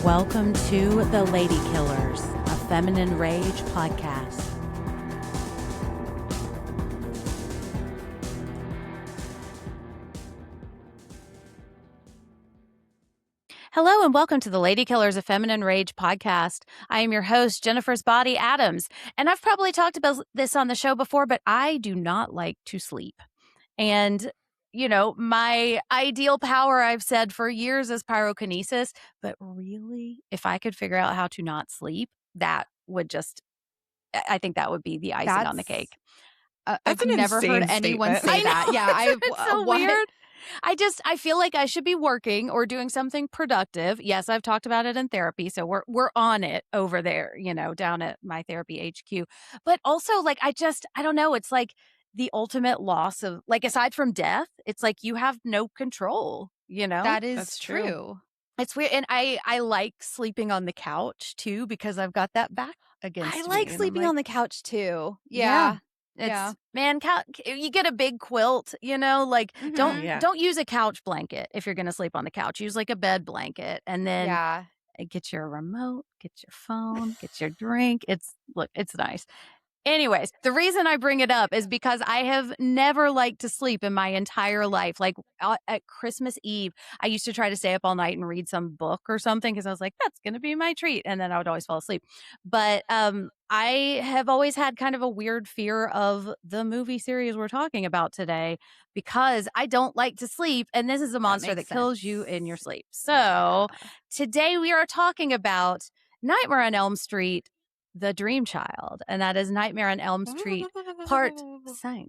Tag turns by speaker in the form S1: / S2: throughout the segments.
S1: Welcome to The Lady Killers, a feminine rage podcast. Hello and welcome to The Lady Killers, a feminine rage podcast. I am your host, Jennifer's Body Adams, and I've probably talked about this on the show before, but I do not like to sleep. And you know, my ideal power, I've said for years, is pyrokinesis. But really, if I could figure out how to not sleep, that would just, I think that would be the icing on the cake.
S2: I've never heard anyone say that. Yeah,
S1: it's so weird. I feel like I should be working or doing something productive. Yes, I've talked about it in therapy, so we're on it over there, you know, down at my therapy HQ. But also, like, I don't know. It's like the ultimate loss of, like, aside from death, it's like you have no control, you know?
S2: That's true.
S1: It's weird. And I like sleeping on the couch too, because I've got that back against me.
S2: I like sleeping on the couch too. Yeah.
S1: Man, you get a big quilt, you know, like don't use a couch blanket if you're going to sleep on the couch. Use like a bed blanket, and then get your remote, get your phone, get your drink. It's nice. Anyways, the reason I bring it up is because I have never liked to sleep in my entire life. Like at Christmas Eve, I used to try to stay up all night and read some book or something because I was like, that's going to be my treat. And then I would always fall asleep. But I have always had kind of a weird fear of the movie series we're talking about today because I don't like to sleep. And this is a monster that kills you in your sleep. So today we are talking about Nightmare on Elm Street, The Dream Child, and that is Nightmare on Elm Street Part 5,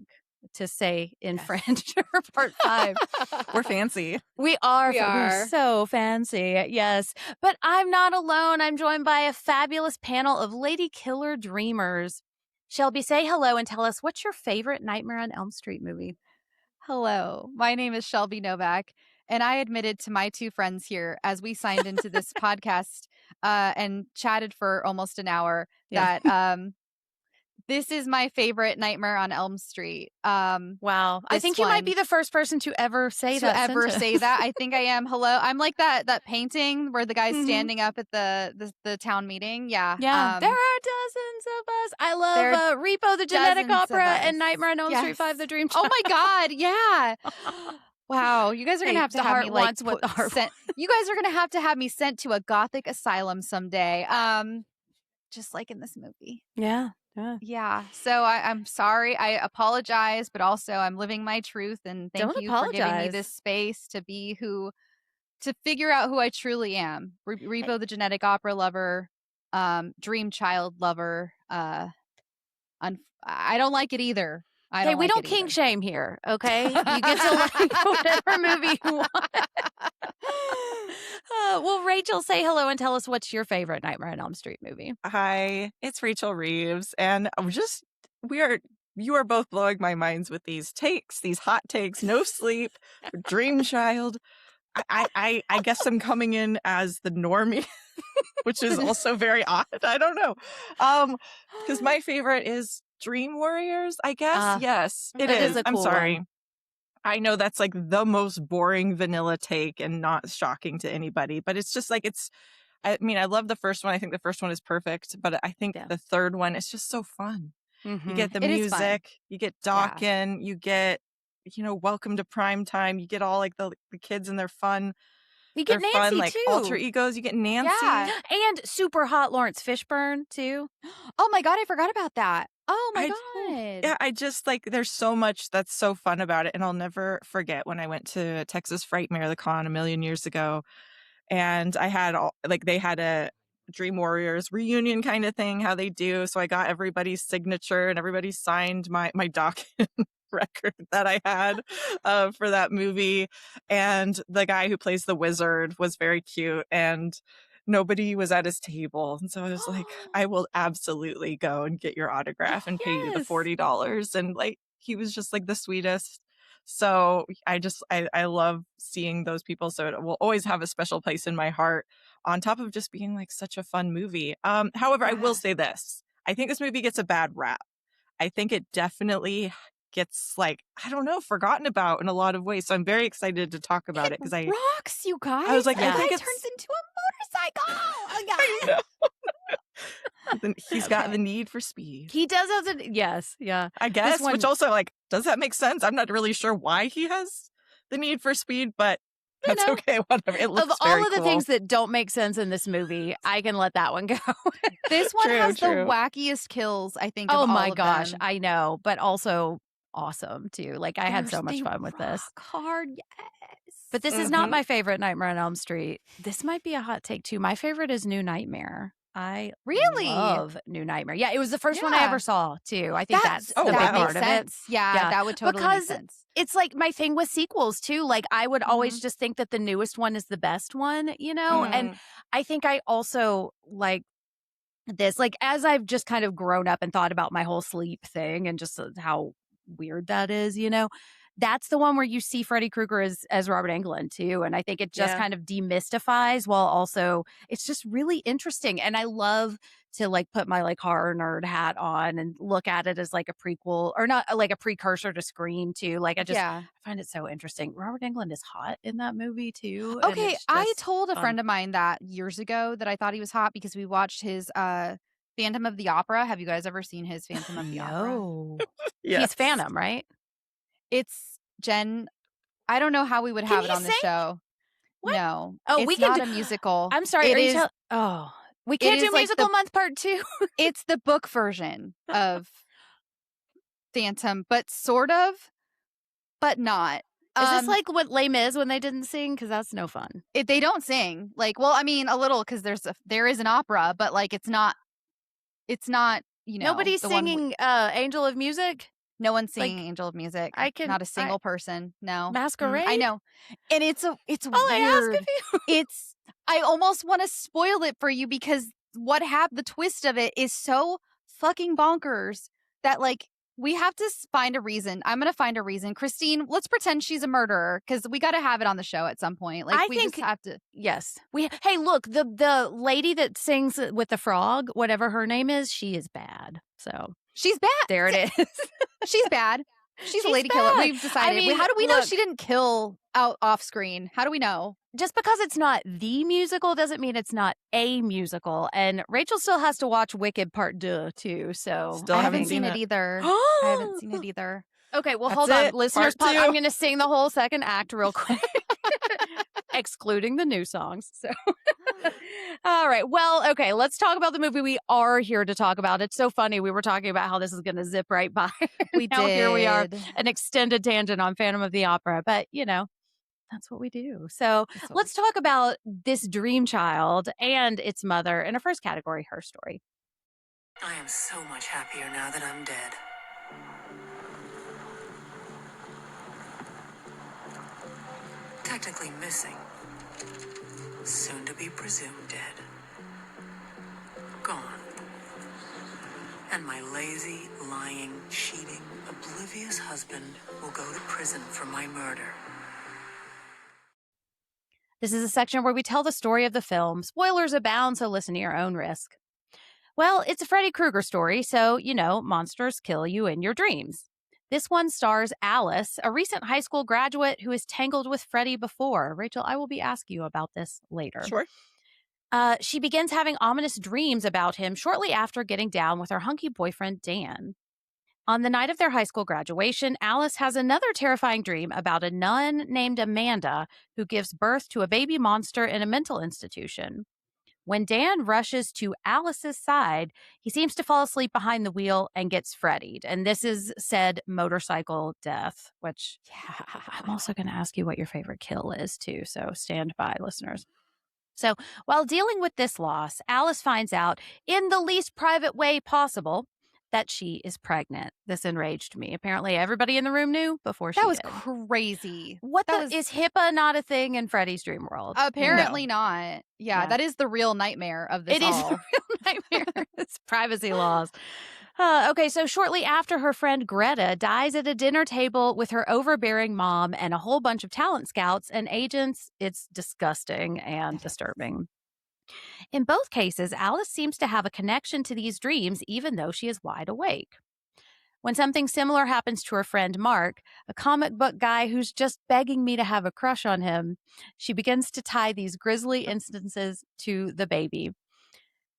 S1: to say in French, or Part 5.
S3: We're fancy.
S1: We are. We're so fancy, yes. But I'm not alone. I'm joined by a fabulous panel of lady killer dreamers. Shelby, say hello and tell us, what's your favorite Nightmare on Elm Street movie?
S2: Hello, my name is Shelby Novak, and I admitted to my two friends here as we signed into this podcast and chatted for almost an hour that this is my favorite Nightmare on Elm Street.
S1: Wow. I think you might be the first person to ever say that.
S2: I think I am. Hello. I'm like that painting where the guy's standing up at the town meeting. Yeah.
S1: Yeah. There are dozens of us. I love Repo the Genetic Opera and Nightmare on Elm Street 5, The Dream Child.
S2: Oh my God. Yeah. Wow, you guys are gonna have to have me you guys are gonna have to have me sent to a gothic asylum someday. Just like in this movie.
S1: Yeah.
S2: So I'm sorry. I apologize, but also I'm living my truth, and thank you for giving me this space to figure out who I truly am. Repo the Genetic Opera lover, Dream Child lover. I don't like it either.
S1: Hey, we don't kink shame here, okay? You get to like whatever movie you want. Well, Rachel, say hello and tell us, what's your favorite Nightmare on Elm Street movie?
S3: Hi, it's Rachel Reeves, and you are both blowing my minds with these hot takes. No sleep, Dream Child. I guess I'm coming in as the normie, which is also very odd. I don't know, because my favorite is Dream Warriors, I guess. Yes, it is. I'm sorry. One. I know that's like the most boring vanilla take and not shocking to anybody, but it's just like I love the first one. I think the first one is perfect, but I think the third one is just so fun. Mm-hmm. You get the music, you get Dawkins, you get, Welcome to Prime Time. You get all like the kids and their fun.
S1: You get Nancy
S3: fun, like,
S1: too.
S3: Alter egos. You get Nancy.
S1: Yeah. And super hot Lawrence Fishburne too.
S2: Oh my God, I forgot about that. Oh my God.
S3: Yeah, I just like, there's so much that's so fun about it. And I'll never forget when I went to Texas Frightmare the Con a million years ago. And I had they had a Dream Warriors reunion kind of thing, how they do. So I got everybody's signature and everybody signed my Dawkins record that I had for that movie. And the guy who plays the wizard was very cute, and nobody was at his table. And so I was like, I will absolutely go and get your autograph and pay you the $40. And like, he was just like the sweetest. So I love seeing those people. So it will always have a special place in my heart, on top of just being like such a fun movie. However, I will say this. I think this movie gets a bad rap. I think it definitely gets, like, I don't know, forgotten about in a lot of ways. So I'm very excited to talk about it because
S2: rocks, you guys.
S3: I was like,
S2: yeah.
S3: I think
S2: it turns into a Michael!
S3: He's got the need for speed.
S1: He does have the, yes, yeah.
S3: I guess, which also, like, does that make sense? I'm not really sure why he has the need for speed, but that's okay, whatever. It looks
S1: of
S3: very
S1: all of the
S3: cool.
S1: things that don't make sense in this movie, I can let that one go.
S2: This one has the wackiest kills, I think, of
S1: oh
S2: all
S1: my
S2: of
S1: gosh,
S2: them.
S1: I know, but also awesome too. Like, I had so much fun with this.
S2: Hard, yes.
S1: But this is not my favorite Nightmare on Elm Street. This might be a hot take too. My favorite is New Nightmare. I
S2: really
S1: love New Nightmare. Yeah, it was the first one I ever saw too. I think that's the big
S2: that
S1: part
S2: makes sense.
S1: of it.
S2: Yeah, that would totally make sense.
S1: It's like my thing with sequels too. Like, I would always just think that the newest one is the best one, you know? And I think I also like this, like, as I've just kind of grown up and thought about my whole sleep thing and just how weird that is, you know? That's the one where you see Freddy Krueger as Robert Englund too. And I think it just kind of demystifies while also it's just really interesting. And I love to like put my like horror nerd hat on and look at it as like a prequel or not like a precursor to Scream too. Like I find it so interesting. Robert Englund is hot in that movie too.
S2: Okay, I told a friend of mine that years ago that I thought he was hot because we watched his Phantom of the Opera. Have you guys ever seen his Phantom of the Opera?
S1: No. Yes. He's Phantom, right?
S2: It's Jen. I don't know how we would have it on the show.
S1: What?
S2: No.
S1: Oh,
S2: it's
S1: we can
S2: not a musical.
S1: I'm sorry.
S2: It is.
S1: We can't do musical month part 2.
S2: It's the book version of Phantom, but sort of, but not.
S1: Is this like what Les Mis when they didn't sing? Because that's no fun.
S2: They don't sing. Like, well, I mean, a little because there is an opera, but like it's not. You know,
S1: nobody's singing Angel of Music.
S2: No one's singing Angel of Music. Not a single person. No.
S1: Masquerade.
S2: I know. And it's
S1: all
S2: weird.
S1: I ask of you.
S2: I almost want to spoil it for you because the twist of it is so fucking bonkers that like we have to find a reason. I'm going to find a reason. Christine, let's pretend she's a murderer because we got to have it on the show at some point. Like just have to.
S1: Yes. Hey, look, the lady that sings with the frog, whatever her name is, she is bad. So
S2: she's bad.
S1: There it is.
S2: She's bad. She's a lady killer. We've decided. I mean, how do we know she didn't kill out off screen? How do we know?
S1: Just because it's not the musical doesn't mean it's not a musical. And Rachel still has to watch Wicked Part 2 too. So
S2: I haven't seen it either. I haven't seen it either.
S1: Okay, well, hold on. Listeners, I'm going to sing the whole second act real quick. Excluding the new songs. So, all right. Well, okay. Let's talk about the movie we are here to talk about. It's so funny. We were talking about how this is going to zip right by.
S2: We did.
S1: Here we are, an extended tangent on Phantom of the Opera. But, you know, that's what we do. So let's talk about this dream child and its mother in our first category, her story.
S4: I am so much happier now that I'm dead. Technically missing. Soon to be presumed dead. Gone. And my lazy, lying, cheating, oblivious husband will go to prison for my murder.
S1: This is a section where we tell the story of the film. Spoilers abound, so listen to your own risk. Well, it's a Freddy Krueger story, so, you know, monsters kill you in your dreams. This one stars Alice, a recent high school graduate who is tangled with Freddy before. Rachel, I will be asking you about this later.
S3: Sure.
S1: She begins having ominous dreams about him shortly after getting down with her hunky boyfriend, Dan. On the night of their high school graduation, Alice has another terrifying dream about a nun named Amanda who gives birth to a baby monster in a mental institution. When Dan rushes to Alice's side, he seems to fall asleep behind the wheel and gets Freddied. And this is said motorcycle death, which I'm also going to ask you what your favorite kill is too. So stand by, listeners. So while dealing with this loss, Alice finds out in the least private way possible that she is pregnant. This enraged me. Apparently everybody in the room knew before she did.
S2: That was crazy.
S1: Is HIPAA not a thing in Freddy's dream world?
S2: Apparently not. Yeah, that is the real nightmare of this.
S1: It is the real nightmare. It's privacy laws. Okay, so shortly after her friend Greta dies at a dinner table with her overbearing mom and a whole bunch of talent scouts and agents, it's disgusting and disturbing. In both cases, Alice seems to have a connection to these dreams, even though she is wide awake. When something similar happens to her friend Mark, a comic book guy who's just begging me to have a crush on him, she begins to tie these grisly instances to the baby.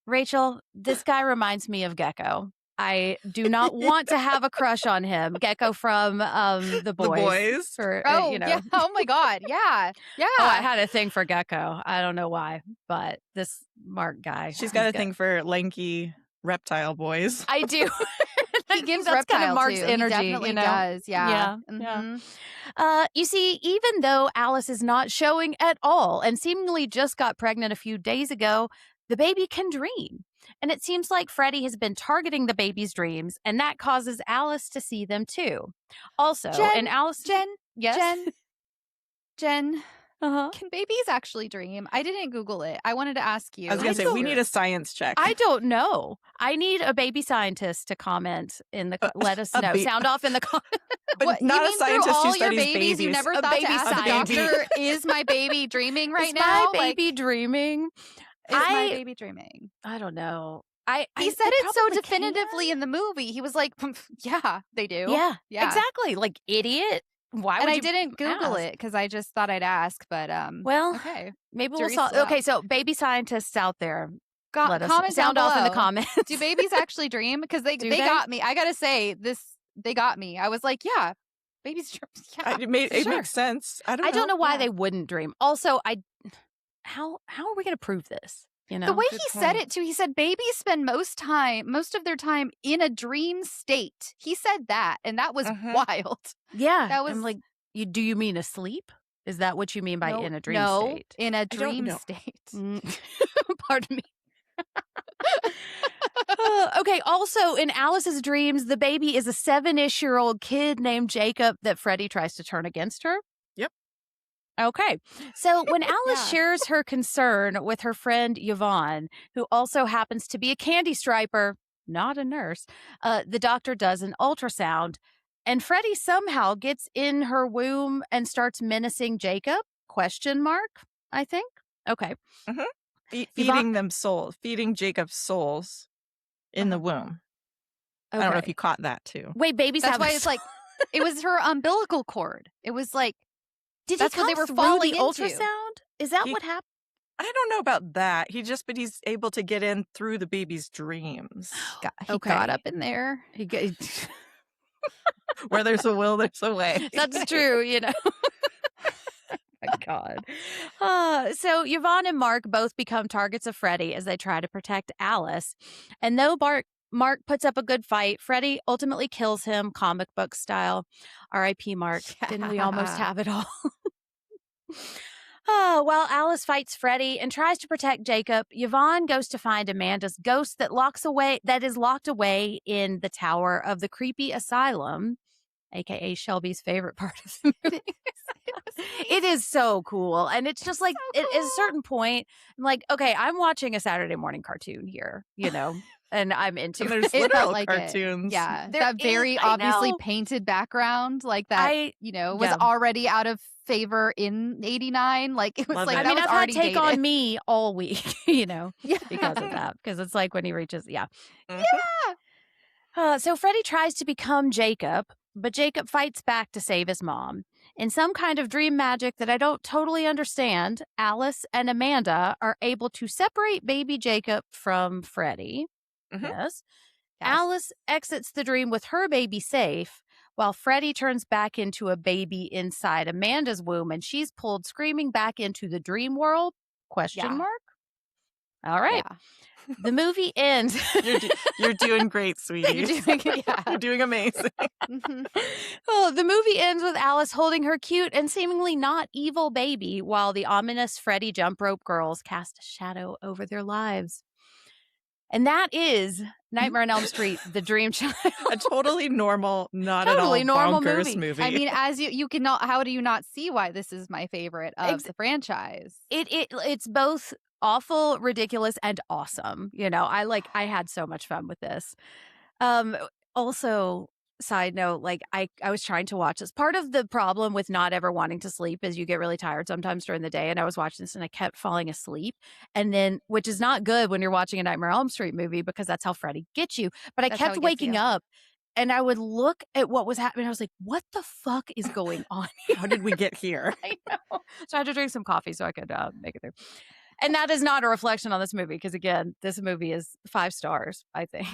S1: Rachel, this guy reminds me of Gecko. I do not want to have a crush on him. Gecko from The Boys. For,
S2: yeah. Oh, my God. Yeah. Yeah.
S1: Oh, I had a thing for Gecko. I don't know why, but this Mark guy.
S3: She's got a thing for lanky reptile boys.
S1: I do.
S2: He gives that's kind of Mark's energy. He definitely does. Yeah.
S1: You see, even though Alice is not showing at all and seemingly just got pregnant a few days ago, the baby can dream. And it seems like Freddie has been targeting the baby's dreams, and that causes Alice to see them too. Also,
S2: Jen,
S1: yes?
S2: Jen, can babies actually dream? I didn't Google it. I wanted to ask you.
S3: I was going to say, we need a science check.
S1: I don't know. I need a baby scientist to comment in the, let us know. Sound off in the comments.
S3: But not a scientist who studies babies.
S2: You never thought to ask the doctor, is my baby dreaming right now?
S1: Is my baby dreaming?
S2: Is my baby dreaming?
S1: I don't know.
S2: He said it so definitively in the movie. He was like, yeah, they do.
S1: Yeah, exactly. Like, idiot. Why would
S2: I didn't Google it because I just thought I'd ask, but
S1: well,
S2: okay.
S1: Maybe we'll solve. Okay, so baby scientists out there, let us
S2: comment
S1: sound off in the comments.
S2: Do babies actually dream? Because they got me. I gotta say they got me. I was like, yeah, babies dream. Yeah,
S3: it makes sense. I
S1: don't know why they wouldn't dream. Also, how are we going to prove this? You know,
S2: the way he said it too. He said babies spend most of their time in a dream state. He said that, and that was wild.
S1: Yeah, that was. I'm like, do you mean asleep? Is that what you mean by in a dream state?
S2: In a dream state.
S1: Pardon me. Okay. Also, in Alice's dreams, the baby is a 7-ish-year-old kid named Jacob that Freddie tries to turn against her. Okay. So when Alice shares her concern with her friend Yvonne, who also happens to be a candy striper, not a nurse, the doctor does an ultrasound, and Freddie somehow gets in her womb and starts menacing Jacob? ? I think. Okay.
S3: Feeding Jacob's souls in the womb. Okay. I don't know if you caught that too.
S1: Wait, babies
S2: That's
S1: have
S2: why it's like, it was her umbilical cord. It was like,
S1: that's what they were falling the ultrasound? Is that what happened?
S3: I don't know about that. But he's able to get in through the baby's dreams.
S2: He got up in there.
S3: Where there's a will, there's a way.
S1: That's true, you know. My God. So Yvonne and Mark both become targets of Freddie as they try to protect Alice. And though Mark puts up a good fight, Freddie ultimately kills him, comic book style. R.I.P. Mark. Didn't we almost have it all? While Alice fights Freddie and tries to protect Jacob, Yvonne goes to find Amanda's ghost that is locked away in the tower of the creepy asylum, aka Shelby's favorite part of the movie. It is so cool. And it's just like, so cool. At a certain point, I'm like, okay, I'm watching a Saturday morning cartoon here, you know, and I'm into
S3: There's literal cartoons.
S2: Yeah. That very obviously painted background, like that, was already out of favor in 89. Like, it was Love like,
S1: it. I mean, I've had Take
S2: dated.
S1: On Me all week, because of that. Because it's like when he reaches, so Freddie tries to become Jacob, but Jacob fights back to save his mom. In some kind of dream magic that I don't totally understand, Alice and Amanda are able to separate baby Jacob from Freddie. Yes. Alice exits the dream with her baby safe, while Freddie turns back into a baby inside Amanda's womb, and she's pulled screaming back into the dream world? ? All right. Yeah. The movie ends.
S3: You're doing great, sweetie. You're doing amazing.
S1: The movie ends with Alice holding her cute and seemingly not evil baby, while the ominous Freddie jump rope girls cast a shadow over their lives. And that is Nightmare on Elm Street, The Dream Child.
S3: A totally normal, not totally at all normal movie.
S2: I mean, as you cannot, how do you not see why this is my favorite of the franchise?
S1: It's both awful, ridiculous, and awesome. You know, I had so much fun with this. Also, side note, like I was trying to watch this. Part of the problem with not ever wanting to sleep is you get really tired sometimes during the day. And I was watching this and I kept falling asleep. And then, which is not good when you're watching a Nightmare on Elm Street movie because that's how Freddy gets you. But I kept waking up and I would look at what was happening. I was like, what the fuck is going on here?
S3: How did we get here?
S1: I know. So I had to drink some coffee so I could make it through. And that is not a reflection on this movie because, again, this movie is 5 stars, I think.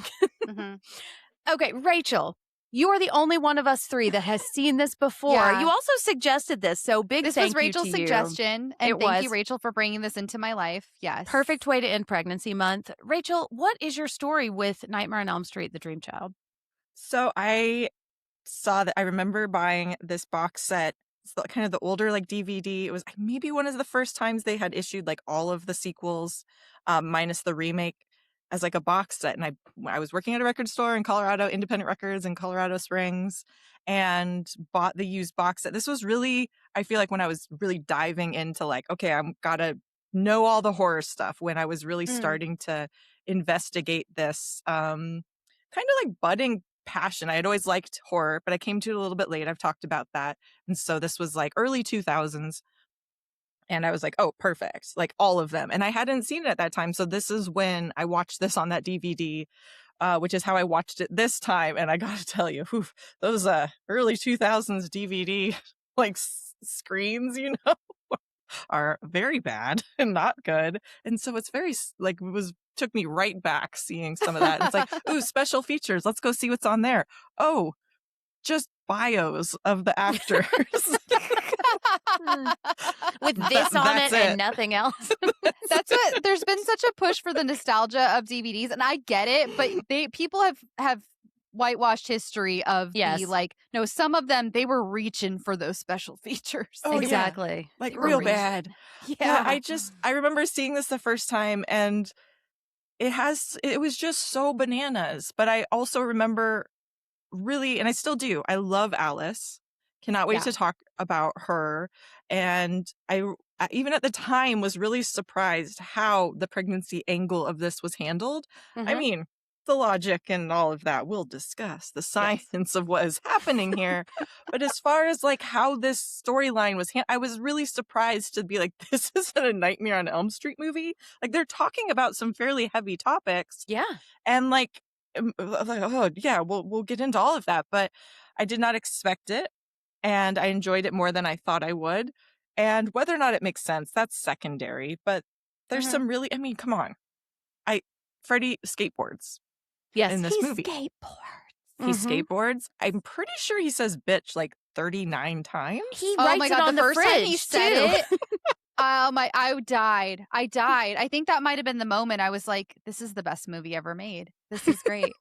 S1: Okay, Rachel, you are the only one of us 3 that has seen this before. You also suggested this, so big thank you to you.
S2: This was Rachel's suggestion, and thank you, Rachel, for bringing this into my life. Yes.
S1: Perfect way to end pregnancy month. Rachel, what is your story with Nightmare on Elm Street, The Dream Child?
S3: So I saw that. I remember buying this box set. It's kind of the older like DVD. It was maybe one of the first times they had issued like all of the sequels, minus the remake, as like a box set. And I was working at a record store in Colorado, Independent Records in Colorado Springs, and bought the used box set. This was really, I feel like when I was really diving into like, okay, I'm gotta know all the horror stuff, when I was really starting to investigate this kind of like budding passion. I had always liked horror, but I came to it a little bit late. I've talked about that. And so this was like early 2000s. And I was like, oh, perfect. Like all of them. And I hadn't seen it at that time. So this is when I watched this on that DVD, which is how I watched it this time. And I got to tell you, those early 2000s DVD like screens, are very bad and not good. And so it's very like took me right back seeing some of that. It's like, ooh, special features. Let's go see what's on there. Oh, just bios of the actors.
S1: With this on it and nothing else.
S2: That's what, there's been such a push for the nostalgia of DVDs, and I get it, but people have whitewashed history of the like, no, some of them, they were reaching for those special features.
S1: Oh, exactly.
S3: Yeah. Like real bad. Yeah. I remember seeing this the first time, and it was just so bananas. But I also remember really, and I still do, I love Alice. Cannot wait to talk about her. And I even at the time was really surprised how the pregnancy angle of this was handled. I mean, the logic and all of that we'll discuss, the science of what is happening here. But as far as like how this storyline was I was really surprised to be like, this isn't a Nightmare on Elm Street movie. Like, they're talking about some fairly heavy topics.
S1: Yeah.
S3: And like, oh yeah, we'll get into all of that. But I did not expect it. And I enjoyed it more than I thought I would. And whether or not it makes sense, that's secondary. But there's some really, I mean, come on. Freddy skateboards.
S1: Yes,
S3: in this movie.
S1: He
S3: skateboards. I'm pretty sure he says bitch like 39 times.
S1: He writes it on the first time he said it.
S2: I died. I think that might have been the moment I was like, this is the best movie ever made. This is great.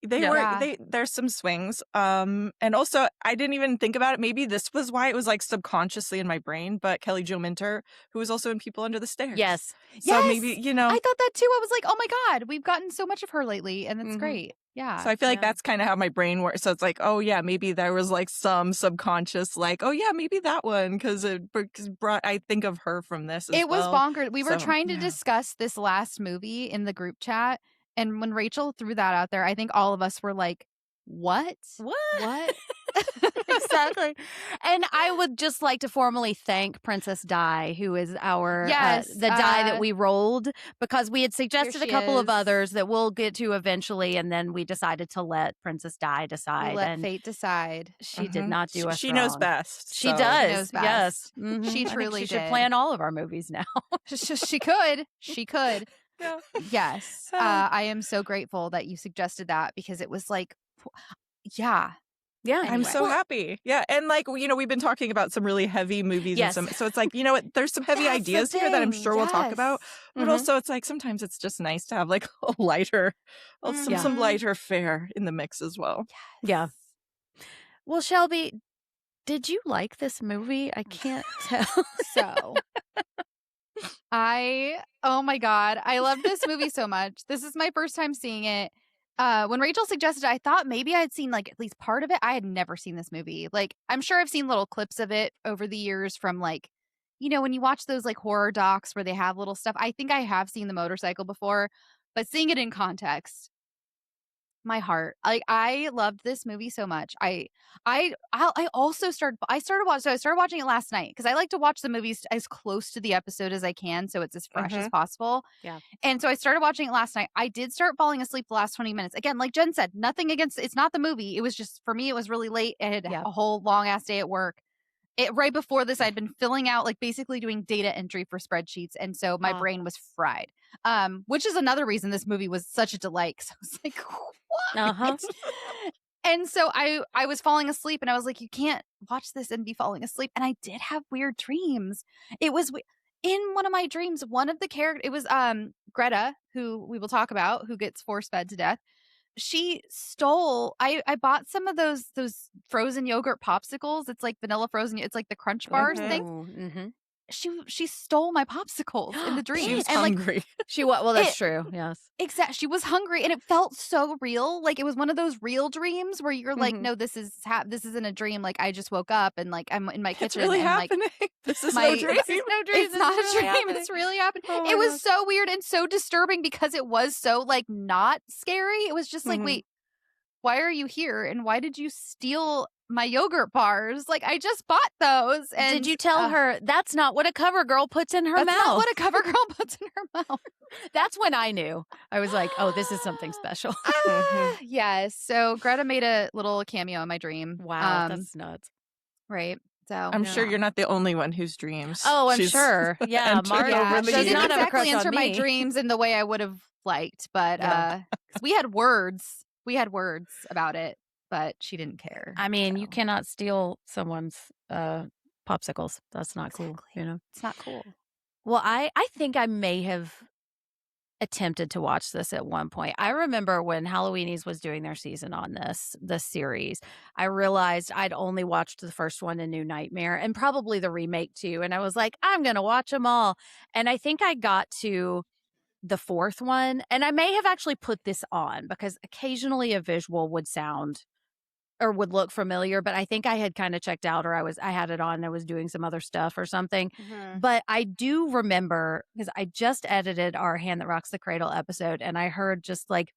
S3: There's some swings. And also I didn't even think about it. Maybe this was why it was like subconsciously in my brain, but Kelly Jo Minter, who was also in People Under the Stairs.
S1: Yes.
S3: So maybe,
S2: I thought that too. I was like, oh my God, we've gotten so much of her lately, and it's great. Yeah.
S3: So I feel like that's kind of how my brain works. So it's like, oh yeah, maybe there was like some subconscious, like, oh yeah, maybe that one, because I think of her from this as
S2: It was bonkers. We were trying to discuss this last movie in the group chat. And when Rachel threw that out there, I think all of us were like, what?
S1: Exactly. And I would just like to formally thank Princess Di, who is our the die that we rolled, because we had suggested a couple of others that we'll get to eventually, and then we decided to let Princess Di decide.
S2: We let fate decide.
S1: She did not do us
S3: She
S1: wrong.
S3: knows best.
S1: She does.
S2: She knows best.
S1: Yes.
S2: She truly
S1: she should plan all of our movies now.
S2: She could. She could.
S3: Yeah.
S2: Yes. I am so grateful that you suggested that, because it was like, yeah.
S1: Anyway.
S3: I'm so happy. Yeah. And like, we've been talking about some really heavy movies.
S1: Yes.
S3: And so it's like, there's some heavy ideas here that I'm sure we'll talk about. But also it's like, sometimes it's just nice to have like a lighter, some lighter fare in the mix as well.
S1: Yes. Yeah. Well, Shelby, did you like this movie? I can't tell.
S2: So oh my God, I love this movie so much. This is my first time seeing it. When Rachel suggested it, I thought maybe I'd seen like at least part of it. I had never seen this movie. Like, I'm sure I've seen little clips of it over the years from like, when you watch those like horror docs where they have little stuff. I think I have seen the motorcycle before, but seeing it in context, my heart. Like, I loved this movie so much. I started watching it last night because I like to watch the movies as close to the episode as I can, so it's as fresh as possible.
S1: Yeah.
S2: And so I started watching it last night. I did start falling asleep the last 20 minutes. Again, like Jen said, nothing against, it's not the movie. It was just, for me, it was really late. I had a whole long ass day at work. Right before this, I'd been filling out, like, basically doing data entry for spreadsheets. And so my brain was fried, which is another reason this movie was such a delight. Because I was like, what? And so I was falling asleep and I was like, you can't watch this and be falling asleep. And I did have weird dreams. It was in one of my dreams, one of the characters, it was Greta, who we will talk about, who gets force fed to death. She stole, I bought some of those frozen yogurt popsicles. It's like vanilla frozen, it's like the crunch bars thing. She stole my popsicles in the dream.
S3: She was
S2: and
S3: hungry.
S2: Like,
S1: that's true. Yes.
S2: Exactly. She was hungry and it felt so real. Like, it was one of those real dreams where you're like, no, this isn't a dream. Like, I just woke up and like I'm in my kitchen.
S3: It's really
S2: and
S3: happening.
S2: Like,
S3: this is no dream.
S2: It's not a dream. It's really happening. Oh, it was so weird and so disturbing because it was so like not scary. It was just like, wait, why are you here? And why did you steal my yogurt bars? Like, I just bought those. And
S1: did you tell her that's not what a cover girl puts in her mouth?
S2: That's not what a cover girl puts in her mouth.
S1: That's when I knew. I was like, oh, this is something special.
S2: Yes. So Greta made a little cameo in my dream.
S1: Wow, that's nuts.
S2: Right. So
S3: I'm sure you're not the only one whose dreams.
S1: Oh, I'm sure. Yeah,
S2: Marta. She didn't
S1: not
S2: exactly answer my dreams in the way I would have liked, but 'cause we had words. We had words about it, but she didn't care.
S1: I mean, you cannot steal someone's popsicles. That's not cool. You know,
S2: it's not cool.
S1: Well, I think I may have attempted to watch this at one point. I remember when Halloweenies was doing their season on this series, I realized I'd only watched the first one, A New Nightmare, and probably the remake too. And I was like, I'm going to watch them all. And I think I got to the fourth one, and I may have actually put this on because occasionally a visual would sound or would look familiar, but I think I had kind of checked out, or I had it on and I was doing some other stuff or something. But I do remember, because I just edited our Hand That Rocks the Cradle episode, and I heard just like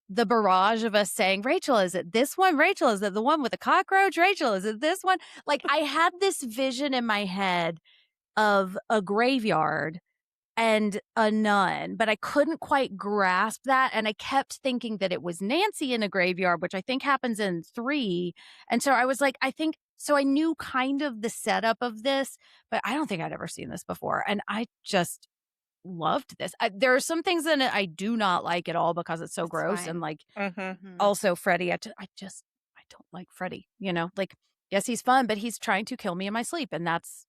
S1: the barrage of us saying, Rachel, is it this one? Rachel, is it the one with the cockroach? Rachel, is it this one? Like, I had this vision in my head of a graveyard and a nun, but I couldn't quite grasp that. And I kept thinking that it was Nancy in a graveyard, which I think happens in 3. And so I was like, I knew kind of the setup of this, but I don't think I'd ever seen this before. And I just loved this. There are some things in it I do not like at all because it's so gross. Fine. And like, also Freddy, I don't like Freddy, you know, like, yes, he's fun, but he's trying to kill me in my sleep. And that's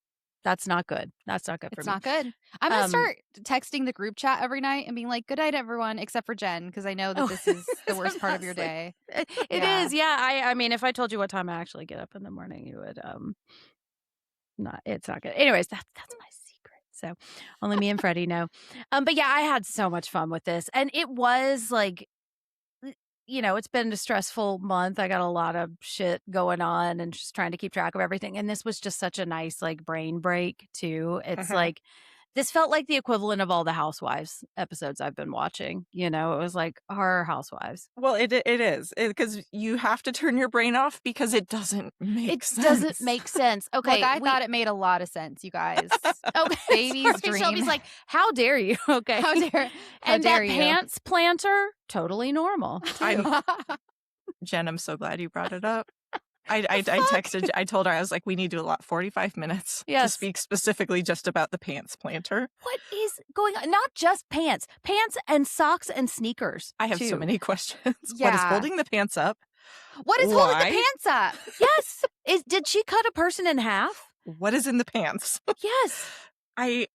S1: not good. That's not good for me.
S2: It's not good. I'm going to start texting the group chat every night and being like, good night, everyone, except for Jen, because I know that this is the worst part of your day.
S1: It is. Yeah. I mean, if I told you what time I actually get up in the morning, you would, it's not good. Anyways, that's my secret. So only me and Freddie know. But yeah, I had so much fun with this. And it was like, you know, it's been a stressful month. I got a lot of shit going on and just trying to keep track of everything. And this was just such a nice, like, brain break, too. It's like, this felt like the equivalent of all the Housewives episodes I've been watching. You know, it was like horror Housewives.
S3: Well, it is because you have to turn your brain off because it doesn't make sense.
S1: It doesn't make sense. Okay.
S2: Look, I thought it made a lot of sense, you guys.
S1: Okay.
S2: Baby's dream.
S1: Shelby's like, how dare you? Okay.
S2: How dare
S1: and that
S2: you.
S1: pants planter, totally normal.
S3: Jen, I'm so glad you brought it up. I texted, I told her, I was like, we need to allot 45 minutes to speak specifically just about the pants planter.
S1: What is going on? Not just pants and socks and sneakers.
S3: I have so many questions. Yeah. What is holding the pants up?
S2: What is holding the pants up?
S1: Yes. Did she cut a person in half?
S3: What is in the pants?
S1: Yes.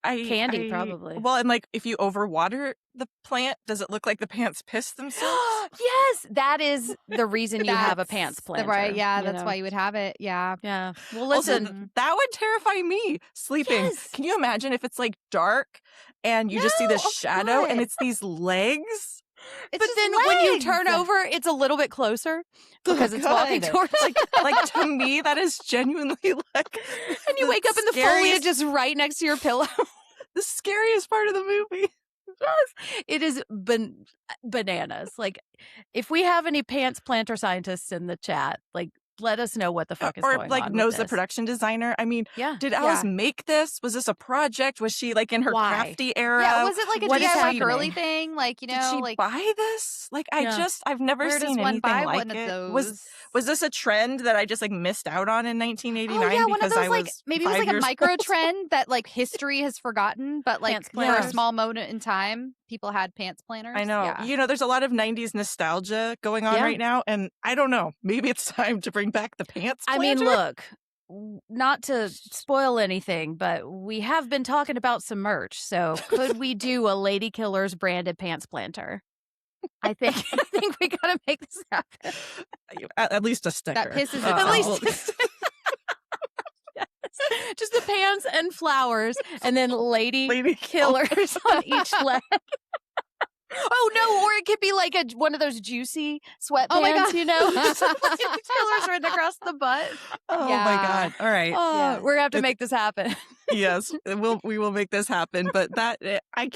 S1: Candy, probably.
S3: Well, and like, if you overwater the plant, does it look like the pants piss themselves?
S1: Yes, that is the reason you have a pants planter.
S2: Right, yeah, that's why you would have it. Yeah.
S1: Yeah. Well, listen.
S3: Also, that would terrify me, sleeping. Yes. Can you imagine if it's like dark and you just see this shadow and it's these legs?
S1: But then when you turn over, it's a little bit closer because it's walking towards
S3: like to me, that is genuinely like.
S1: And you wake up and the foliage is right next to your pillow.
S3: The scariest part of the movie.
S1: It is bananas. Like, if we have any pants planter scientists in the chat, like, let us know what the fuck is going on.
S3: Or like knows the production designer. I mean, did Alice make this? Was this a project? Was she like in her crafty era?
S2: Yeah, was it like a DIY girly thing? Like, you know,
S3: did she
S2: like
S3: buy this? Like, I've never seen anything like it. Was this a trend that I just like missed out on in 1989?
S2: Oh, yeah, one of those
S3: I was
S2: like maybe it was like a micro trend that like history has forgotten, but like for a small moment in time, people had pants planners.
S3: I know.
S2: Yeah.
S3: You know, there's a lot of 90s nostalgia going on right now, and I don't know. Maybe it's time to bring back the pants planter.
S1: I mean, look, not to spoil anything, but we have been talking about some merch. So could we do a Lady Killers branded pants planter? I think we gotta make this happen.
S3: At least a sticker.
S2: That pisses
S1: at least. Yes. Just the pants and flowers, and then Lady Killers on each leg. Oh no! Or it could be like one of those juicy sweatpants. Oh my God. You know, just like killers written across the butt.
S3: Oh my God! All right,
S1: we're gonna have to make this happen.
S3: Yes, we will make this happen. But that I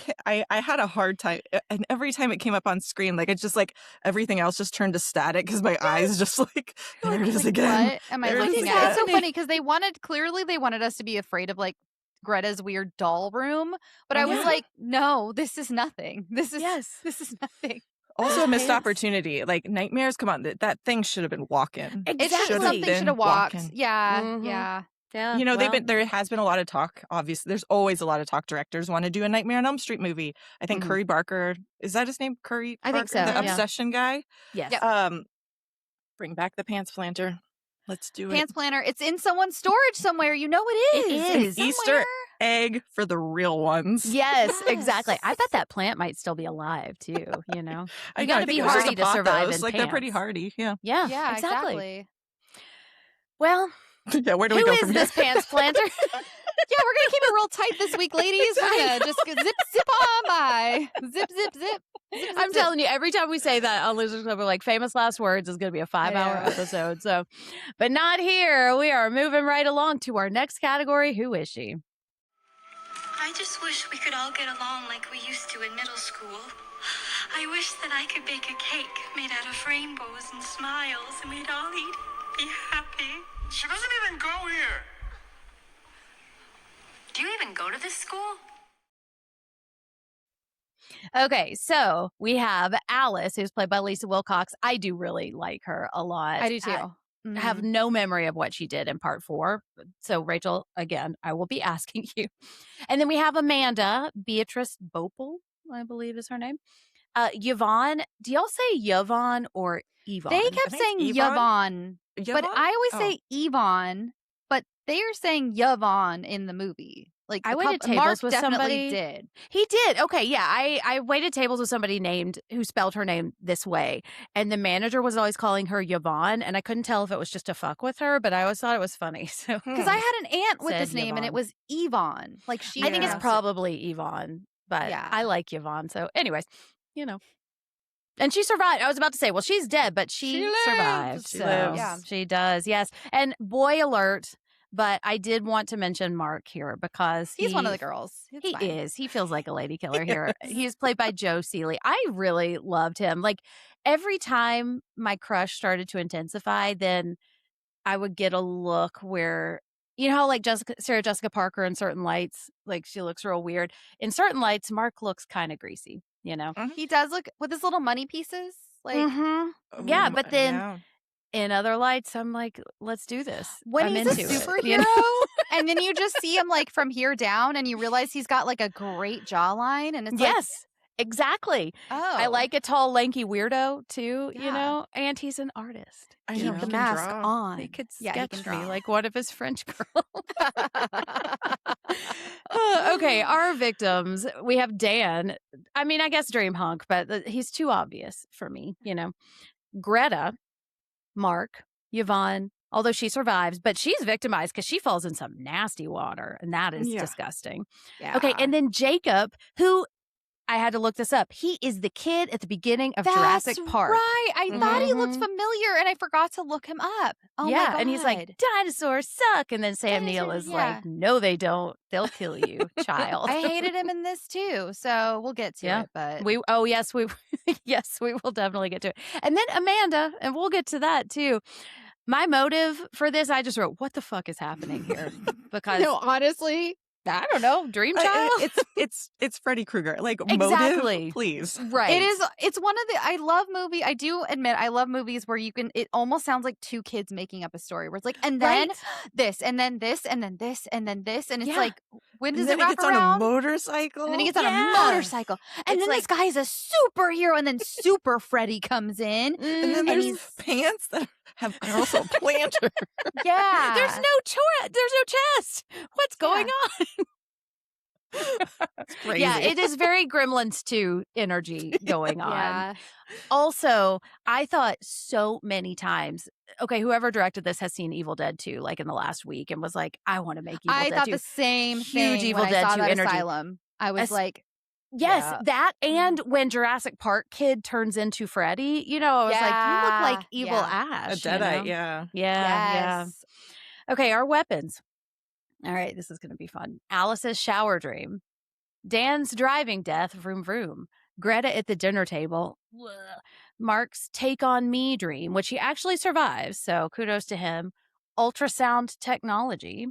S3: had a hard time, and every time it came up on screen, like it's just like everything else just turned to static because my eyes just like there it is again.
S2: What am I looking at? It's so funny because they wanted us to be afraid of like Greta's weird doll room, but I was like, no, this is nothing. This is nothing.
S3: Also a missed opportunity. Like nightmares, come on, that thing should have been walking.
S2: Exactly. Something should have walked. Yeah.
S3: You know, there has been a lot of talk. Obviously, there's always a lot of talk. Directors want to do a Nightmare on Elm Street movie. I think Curry Barker, is that his name? Curry Barker,
S1: think so.
S3: The Obsession guy.
S1: Yes.
S3: Bring back the pants planter. Let's do it.
S2: Pants planter. It's in someone's storage somewhere. You know it is.
S1: It is.
S3: An Easter egg for the real ones.
S1: Yes, exactly. I bet that plant might still be alive too. You know, you got to be
S3: hardy
S1: hardy to survive in
S3: like
S1: pants.
S3: they're pretty hardy. Yeah.
S2: Yeah. Exactly.
S1: Well,
S3: yeah. Where do we go from here?
S1: Who is this pants planter?
S2: Yeah, we're gonna keep it real tight this week, ladies. We're gonna just zip on by. Zip.
S1: I'm telling you, every time we say that on Losers Club, we're like, famous last words is going to be a 5-hour episode. So, but not here. We are moving right along to our next category. Who is she?
S5: I just wish we could all get along like we used to in middle school. I wish that I could bake a cake made out of rainbows and smiles, and we'd all eat it, be happy.
S6: She doesn't even go here.
S5: Do you even go to this school?
S1: Okay, so we have Alice, who's played by Lisa Wilcox. I do really like her a lot.
S2: I do too.
S1: I have no memory of what she did in part 4. So, Rachel, again, I will be asking you. And then we have Amanda, Beatrice Bopel, I believe is her name. Yvonne, do y'all say Yvonne or Yvonne?
S2: They kept saying Yvonne, but I always say Yvonne, but they are saying Yvonne in the movie. Like
S1: I waited tables
S2: Mark
S1: with
S2: definitely
S1: somebody.
S2: Did.
S1: He did. Okay, yeah. I waited tables with somebody who spelled her name this way, and the manager was always calling her Yvonne, and I couldn't tell if it was just to fuck with her, but I always thought it was funny. So
S2: because I had an aunt with this name, and it was Yvonne. Like she.
S1: I think it's probably Yvonne, but I like Yvonne. So, anyways, you know. And she survived. I was about to say, well, she's dead, but she survived.
S3: She lives.
S1: Yeah, she does. Yes. And boy alert. But I did want to mention Mark here because
S2: he's one of the girls.
S1: He is. He feels like a lady killer here. He's played by Joe Seeley. I really loved him. Like every time my crush started to intensify, then I would get a look where, you know how like Sarah Jessica Parker in certain lights, like she looks real weird. In certain lights, Mark looks kind of greasy, you know?
S2: Mm-hmm. He does look with his little money pieces. Like,
S1: yeah, but then in other lights, I'm like, let's do this.
S2: When he's a superhero, you know? And then you just see him like from here down, and you realize he's got like a great jawline, and it's
S1: exactly.
S2: Oh,
S1: I like a tall, lanky weirdo too. You know, and he's an artist.
S2: Keep the mask on.
S1: He could sketch me like one of his French girls. Okay, our victims. We have Dan. I mean, I guess Dream Hunk, but he's too obvious for me. You know, Greta. Mark, Yvonne, although she survives, but she's victimized because she falls in some nasty water, and that is disgusting. Yeah. Okay, and then Jacob, who I had to look this up. He is the kid at the beginning of Jurassic Park.
S2: Right. I thought he looked familiar and I forgot to look him up. Oh my God.
S1: And he's like, dinosaurs suck. And then Sam Neill is like, no, they don't. They'll kill you, child.
S2: I hated him in this too. So we'll get to it. But
S1: yes, we will definitely get to it. And then Amanda, and we'll get to that too. My motive for this, I just wrote, what the fuck is happening here? Because
S2: honestly,
S1: I don't know. Dream child?
S3: It's Freddy Krueger. Like,
S1: exactly.
S3: Motive, please.
S1: Right.
S2: It's one of the, I love movie. I do admit I love movies where it almost sounds like two kids making up a story where it's like, and then this, and then this, and then this, and then this. And it's like, when does it wrap around?
S3: And then he gets on a motorcycle.
S2: And then he gets on a motorcycle. And then this guy is a superhero, and then Super Freddy comes in.
S3: And then there's pants that are also a planter.
S2: Yeah.
S1: There's no chest. What's going on?
S3: That's crazy.
S1: Yeah, it is very Gremlins 2 energy going on.
S2: Yeah.
S1: Also, I thought so many times, okay, whoever directed this has seen Evil Dead 2 like in the last week and was like, I want to make Evil Dead 2.
S2: I thought the same thing.
S1: Huge Evil
S2: when
S1: Dead
S2: I saw
S1: 2
S2: that
S1: energy.
S2: Asylum. I was like,
S1: yes, that and when Jurassic Park kid turns into Freddy, I was like, you look like evil Ash.
S3: A Deadite, yeah.
S1: Yeah. Okay, our weapons. All right, this is going to be fun. Alice's shower dream. Dan's driving death, vroom vroom. Greta at the dinner table. Mark's take on me dream, which he actually survives, so kudos to him. Ultrasound technology.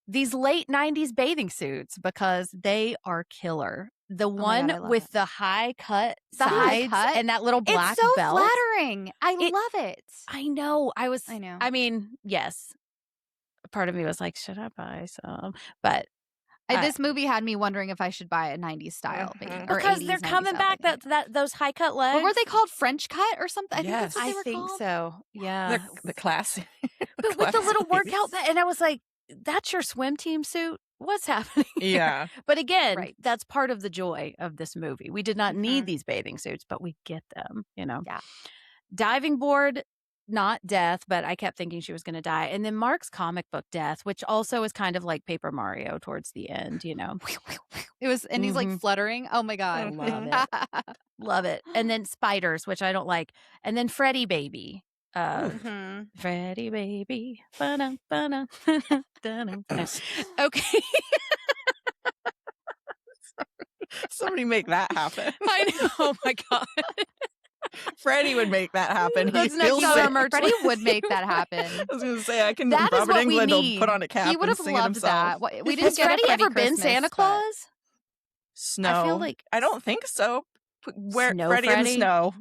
S1: These late 90s bathing suits, because they are killer. The one with the high cut sides and that little black belt.
S2: It's so flattering. I love it.
S1: I know.
S2: I know.
S1: I mean, yes. Part of me was like, should I buy some? But
S2: this movie had me wondering if I should buy a 90s style bathing, or
S1: because
S2: 80s,
S1: they're coming back those high cut legs.
S2: What were they called? French cut or something?
S3: Yes.
S2: I think called.
S1: So. Yeah.
S3: The classic.
S1: But with the little workout, and I was like, that's your swim team suit? What's happening here?
S3: Yeah.
S1: But again, that's part of the joy of this movie. We did not need these bathing suits, but we get them, Yeah. Diving board, not death, but I kept thinking she was going to die. And then Mark's comic book death, which also is kind of like Paper Mario towards the end,
S2: It was, and he's like fluttering. Oh my God.
S1: Love it. Love it. And then spiders, which I don't like. And then Freddy baby. Freddy baby. Ba-dum, ba-dum, da-dum. Okay.
S3: Somebody make that happen.
S1: I know. Oh my God.
S3: Freddie would make that happen.
S1: That's next summer.
S2: Freddie would make that happen.
S3: I was going to say, I can.
S1: That
S3: Robert
S1: is what
S3: Englund
S1: we need.
S3: will put on a cap.
S2: He would have
S3: and sing
S2: loved
S3: it
S2: that.
S3: himself.
S2: We didn't
S1: Has
S2: get
S1: Freddie ever been
S2: Christmas,
S1: Santa Claus?
S3: Snow.
S1: I feel like
S3: I don't think so. Where
S1: Snow
S3: Freddie in the
S1: Freddy?
S3: snow.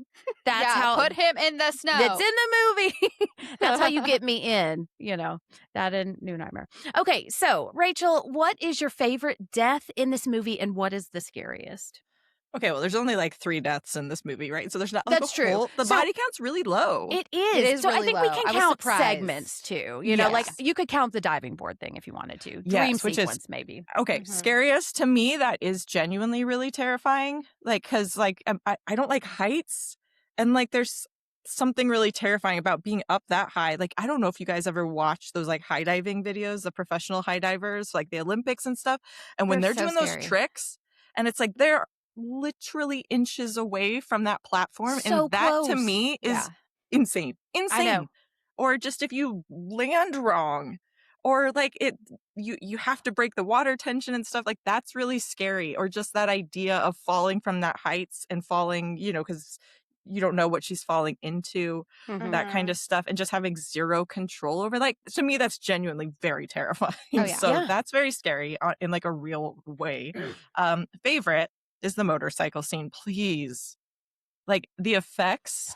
S1: That's how.
S2: Put him in the snow.
S1: That's in the movie. That's how you get me in. That in New Nightmare. Okay, so Rachel, what is your favorite death in this movie, and what is the scariest?
S3: Okay, well, there's only like 3 deaths in this movie, right? So there's not.
S1: That's true.
S3: The body count's really low.
S1: It is.
S2: It is
S1: so
S2: really
S1: I think
S2: low.
S1: we can
S2: I was
S1: count
S2: surprised.
S1: segments too.
S3: Yes.
S1: Like you could count the diving board thing if you wanted to.
S3: Yes,
S1: Dream
S3: which
S1: sequence,
S3: is
S1: maybe.
S3: Okay, scariest to me, that is genuinely really terrifying. Like, because like I don't like heights, and like there's something really terrifying about being up that high. Like, I don't know if you guys ever watched those like high diving videos, the professional high divers, like the Olympics and stuff. And when they're
S2: so
S3: doing
S2: scary.
S3: those tricks, and it's like they're literally inches away from that platform,
S1: So
S3: and that
S1: close.
S3: to me is insane.
S1: I know.
S3: Or just if you land wrong, or like you have to break the water tension and stuff, like that's really scary. Or just that idea of falling from that heights and falling, because you don't know what she's falling into, that kind of stuff, and just having zero control over. Like, to me, that's genuinely very terrifying.
S2: Oh, yeah.
S3: So that's very scary in like a real way. Favorite is the motorcycle scene, please. Like the effects,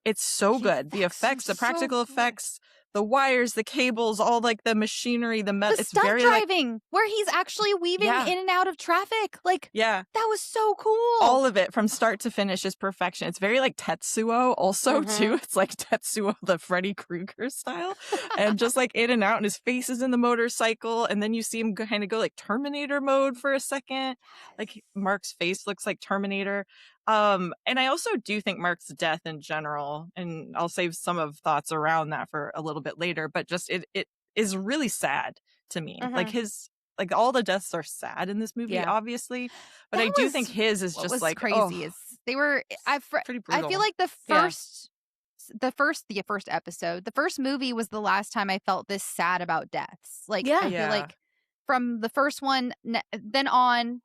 S3: it's so good. The effects, the practical effects, the wires, the cables, all like the machinery, the it's
S2: stunt
S3: very
S2: driving where he's actually weaving in and out of traffic. Like, that was so cool.
S3: All of it from start to finish is perfection. It's very like Tetsuo also too. It's like Tetsuo, the Freddy Krueger style, and just like in and out, and his face is in the motorcycle, and then you see him kind of go like Terminator mode for a second. Like Mark's face looks like Terminator. And I also do think Mark's death in general, and I'll save some of thoughts around that for a little bit later, but just it is really sad to me. Like his like all the deaths are sad in this movie, obviously, but I do think his is just like
S2: crazy. Is they were
S3: pretty brutal.
S2: I feel like the first episode, the first movie was the last time I felt this sad about deaths. Like I feel like from the first one, then on,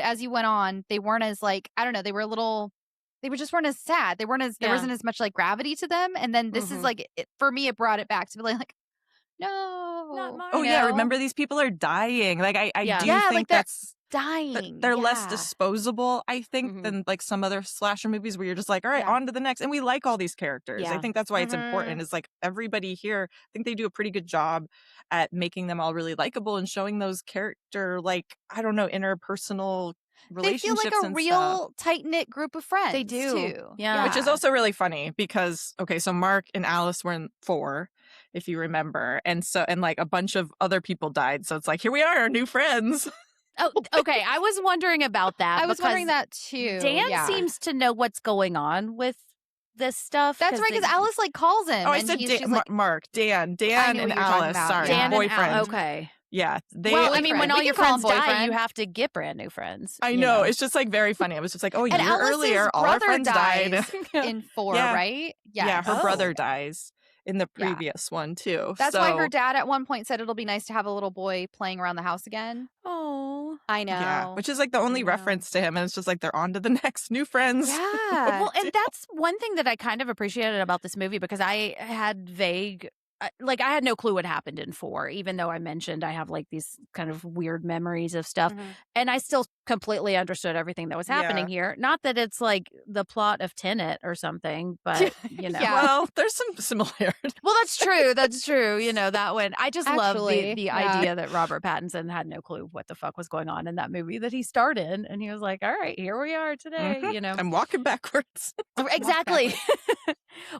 S2: as you went on, they weren't as like, I don't know, they just weren't as sad. There wasn't as much like gravity to them. And then this is like, for me, it brought it back to be like, no.
S3: Oh yeah, remember these people are dying. Like I do think
S2: like
S3: that's
S2: dying.
S3: They're less disposable, I think, than like some other slasher movies where you're just like, all right, on to the next. And we like all these characters. I think that's why it's important. Is like everybody here, I think they do a pretty good job at making them all really likable and showing those character, like, I don't know, interpersonal relationships.
S2: They feel like a real tight-knit group of friends.
S1: They do.
S2: Too.
S1: Yeah.
S3: Which is also really funny because, okay, so Mark and Alice were in 4, if you remember. And like a bunch of other people died. So it's like, here we are, our new friends.
S1: Oh, okay. I was wondering about that.
S2: I was wondering that too.
S1: Dan seems to know what's going on with this stuff.
S2: That's right, because Alice like calls him.
S3: Oh, I said Mark, Dan and Alice. Sorry,
S1: Dan
S3: boyfriend.
S1: And okay.
S3: Yeah,
S1: well, I mean, when all your friends die, you have to get brand new friends.
S3: I know. It's just like very funny. I was just like, oh, a year earlier, all our friends died
S2: in 4, right?
S3: Yeah, her brother dies in the previous one too.
S2: That's why her dad at one point said it'll be nice to have a little boy playing around the house again.
S1: Oh,
S2: I know.
S3: Yeah, which is like the only reference to him, and it's just like they're on to the next new friends.
S2: Yeah.
S1: Well, and that's one thing that I kind of appreciated about this movie because I had I had no clue what happened in 4, even though I mentioned I have like these kind of weird memories of stuff. And I still completely understood everything that was happening here. Not that it's like the plot of Tenet or something, but, you know.
S3: Well, there's some similarities.
S1: Well, that's true. That's true. You know, that one. I just love the idea that Robert Pattinson had no clue what the fuck was going on in that movie that he starred in. And he was like, all right, here we are today, you know.
S3: I'm walking backwards.
S1: Exactly.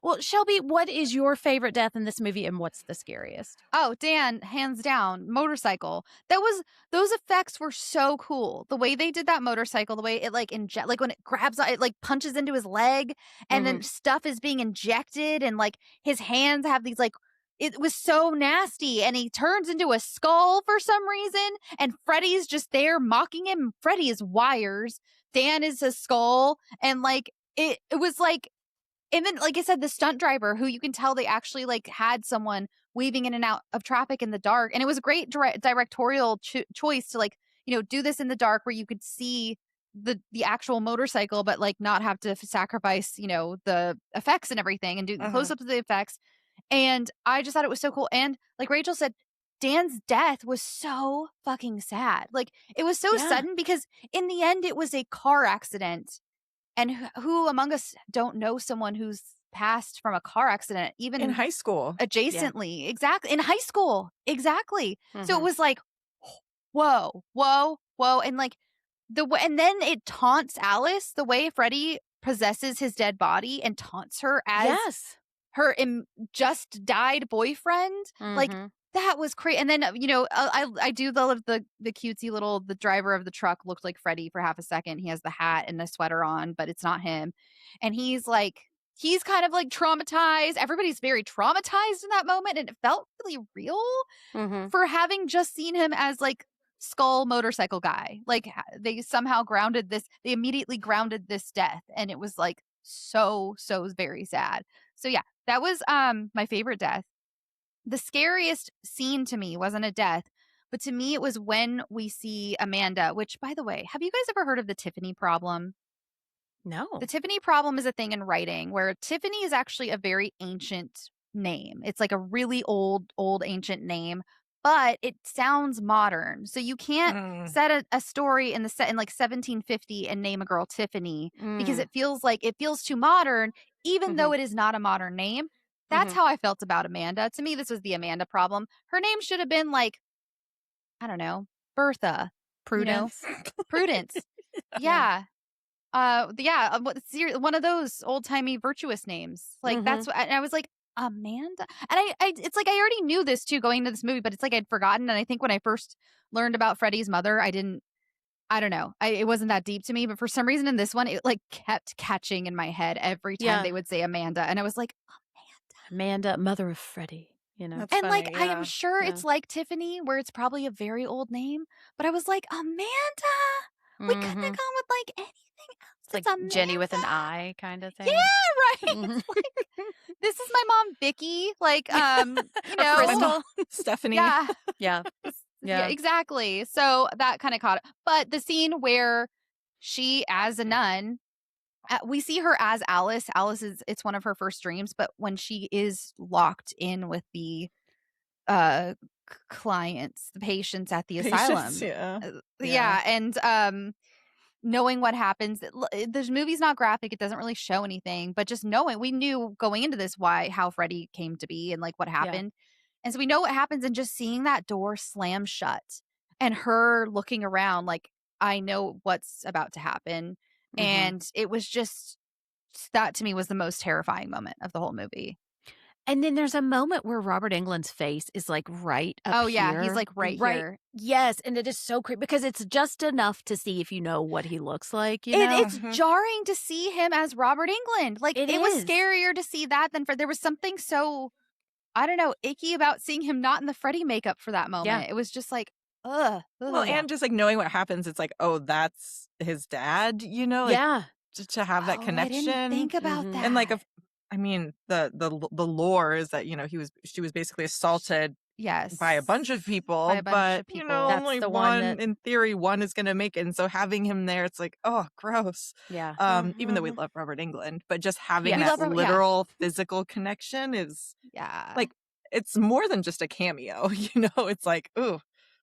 S1: Well, Shelby, what is your favorite death in this movie and what's the scariest?
S2: Oh, Dan, hands down, motorcycle. Those effects were so cool. The way they did that motorcycle, the way it like when it grabs, it like punches into his leg and then stuff is being injected and like his hands have these like, it was so nasty and he turns into a skull for some reason and Freddy's just there mocking him. Freddy is wires. Dan is a skull and like, it was like, and then, like I said, the stunt driver, who you can tell they actually like had someone weaving in and out of traffic in the dark. And it was a great directorial choice to like, you know, do this in the dark where you could see the actual motorcycle, but like not have to sacrifice, you know, the effects and everything and do close-ups of the effects. And I just thought it was so cool. And like Rachel said, Dan's death was so fucking sad. Like it was so sudden because in the end, it was a car accident. And who among us don't know someone who's passed from a car accident, even
S3: in high school,
S2: adjacently? Exactly. In high school. Exactly. So it was like, whoa. And like and then it taunts Alice the way Freddy possesses his dead body and taunts her as her just died boyfriend. Like that was crazy. And then, you know, I do love the cutesy little, the driver of the truck looked like Freddy for half a second. He has the hat and a sweater on, but it's not him. And he's kind of like traumatized. Everybody's very traumatized in that moment. And it felt really real for having just seen him as like skull motorcycle guy. Like they somehow they immediately grounded this death. And it was like so very sad. So yeah, that was my favorite death. The scariest scene to me wasn't a death, but to me it was when we see Amanda, which, by the way, have you guys ever heard of the Tiffany problem?
S1: No.
S2: The Tiffany problem is a thing in writing where Tiffany is actually a very ancient name. It's like a really old ancient name, but it sounds modern. So you can't set a story in like 1750 and name a girl Tiffany because it feels too modern, even though it is not a modern name. That's how I felt about Amanda. To me, this was the Amanda problem. Her name should have been like, I don't know, Bertha.
S1: Prudence.
S2: You know? Prudence. Yeah. One of those old-timey virtuous names. Like that's what, and I was like, Amanda? And it's like I already knew this too going into this movie, but it's like I'd forgotten. And I think when I first learned about Freddy's mother, I don't know. It wasn't that deep to me, but for some reason in this one, it like kept catching in my head every time they would say Amanda. And I was like,
S1: Amanda, mother of Freddy. you know.
S3: That's
S2: And
S3: funny,
S2: like I am sure it's like Tiffany, where it's probably a very old name, but I was like, Amanda. We couldn't have gone with like anything else.
S1: It's like Jenny with an I kind of thing.
S2: Yeah, right. It's like, this is my mom, Vicky. Like, you know,
S3: Crystal, Stephanie.
S2: Yeah,
S1: yeah,
S2: exactly. So that kind of caught it. But the scene where she, as a nun, we see her as Alice. Alice it's one of her first dreams, but when she is locked in with the clients, the patients at the asylum, and knowing what happens, the movie's not graphic, it doesn't really show anything, but just knowing, we knew going into this how Freddy came to be and like what happened, and so we know what happens, and just seeing that door slam shut and her looking around like, I know what's about to happen. And it was just, that to me was the most terrifying moment of the whole movie.
S1: And then there's a moment where Robert Englund's face is like right up here.
S2: Oh, yeah. He's like right here.
S1: Yes. And it is so creepy because it's just enough to see if you know what he looks like. You know?
S2: It's jarring to see him as Robert Englund. Like, it was scarier to see that than there was something so, I don't know, icky about seeing him not in the Freddy makeup for that moment. Yeah. It was just like, ugh.
S3: Well, and just like knowing what happens, it's like, oh, that's his dad, you know? Like, to have that connection.
S2: I didn't think about that.
S3: And like, I mean, the lore is that, you know, she was basically assaulted by a bunch of people, you know, that's only one, in theory, one is going to make it. And so having him there, it's like, oh, gross.
S1: Yeah.
S3: Even though we love Robert Englund, but just having that literal physical connection is like, it's more than just a cameo, you know? It's like, ooh.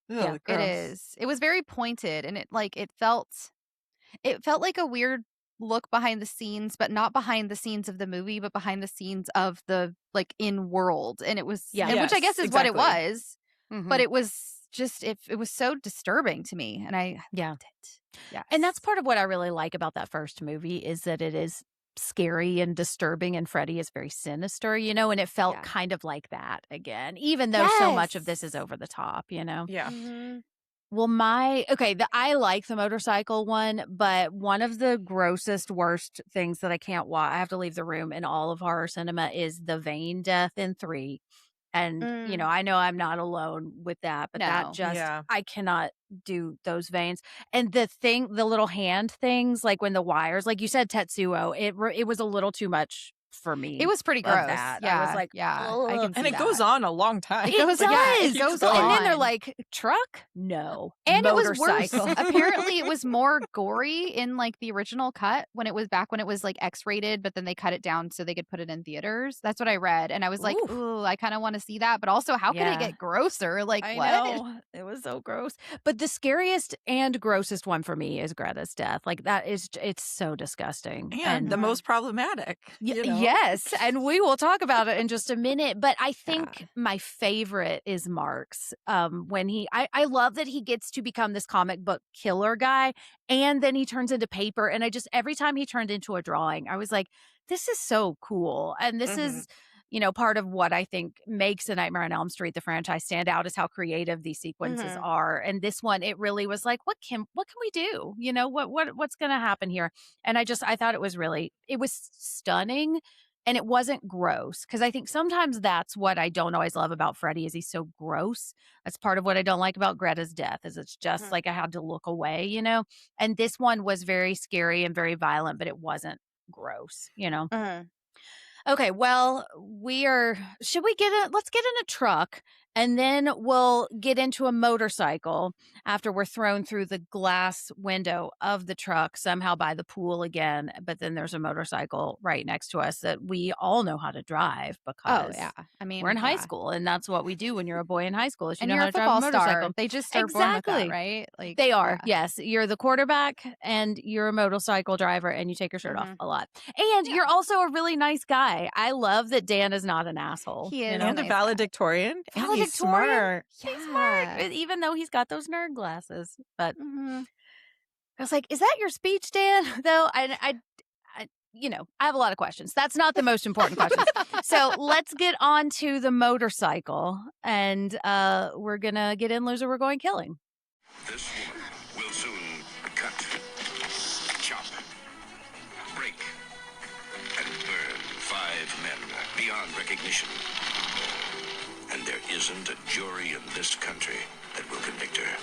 S2: Yeah, it is. It was very pointed, and it felt like a weird look behind the scenes, but not behind the scenes of the movie, but behind the scenes of the like in world. And it was, which I guess is what it was, but it was just, it was so disturbing to me, and I loved it.
S1: Yeah, and that's part of what I really like about that first movie is that it is scary and disturbing, and Freddy is very sinister, you know, and it felt kind of like that again, even though so much of this is over the top, you know. Well, I like the motorcycle one, but one of the grossest, worst things that I can't watch, I have to leave the room in all of horror cinema, is the vein death in 3. And, you know I'm not alone with that, but that just, I cannot do those veins. And the little hand things, like when the wires, like you said, Tetsuo, it was a little too much for me.
S2: It was pretty gross.
S1: That.
S2: Yeah,
S1: I was like,
S2: I can see
S3: and it goes on a long time.
S1: It does.
S2: It goes on.
S1: And then they're like, truck? No.
S2: And it was worse. Apparently, it was more gory in like the original cut when it was like X-rated, but then they cut it down so they could put it in theaters. That's what I read, and I was like, ooh, I kind of want to see that. But also, how could it get grosser? Like,
S1: I
S2: what?
S1: know. It was so gross. But the scariest and grossest one for me is Greta's death. Like it's so disgusing
S3: and the most problematic. You know?
S1: Yes, and we will talk about it in just a minute. But I think my favorite is Mark's. When I love that he gets to become this comic book killer guy, and then he turns into paper. And every time he turned into a drawing, I was like, this is so cool. And this is, you know, part of what I think makes A Nightmare on Elm Street, the franchise, stand out is how creative these sequences are. And this one, it really was like, what can we do? You know, what's going to happen here? And I thought it was stunning. And it wasn't gross, because I think sometimes that's what I don't always love about Freddy is he's so gross. That's part of what I don't like about Greta's death is it's just like I had to look away, you know. And this one was very scary and very violent, but it wasn't gross, you know. Okay, well, let's get in a truck, and then we'll get into a motorcycle after we're thrown through the glass window of the truck somehow by the pool again. But then there's a motorcycle right next to us that we all know how to drive because
S2: I mean,
S1: we're in high school, and that's what we do when you're a boy in high school is you know
S2: you're
S1: how to drive a motorcycle.
S2: Star. They just are born with that, right? Like
S1: they are. Yes, you're the quarterback, and you're a motorcycle driver, and you take your shirt off a lot, and you're also a really nice guy. I love that Dan is not an asshole.
S2: He is,
S3: and a valedictorian. He's smart.
S1: He's smart, even though he's got those nerd glasses. But I was like, "Is that your speech, Dan?" Though I have a lot of questions. That's not the most important question. So let's get on to the motorcycle, and we're gonna get in, loser. We're going killing.
S6: This woman will soon cut, chop, break, and burn 5 men beyond recognition. isn't a jury in this country that will convict her.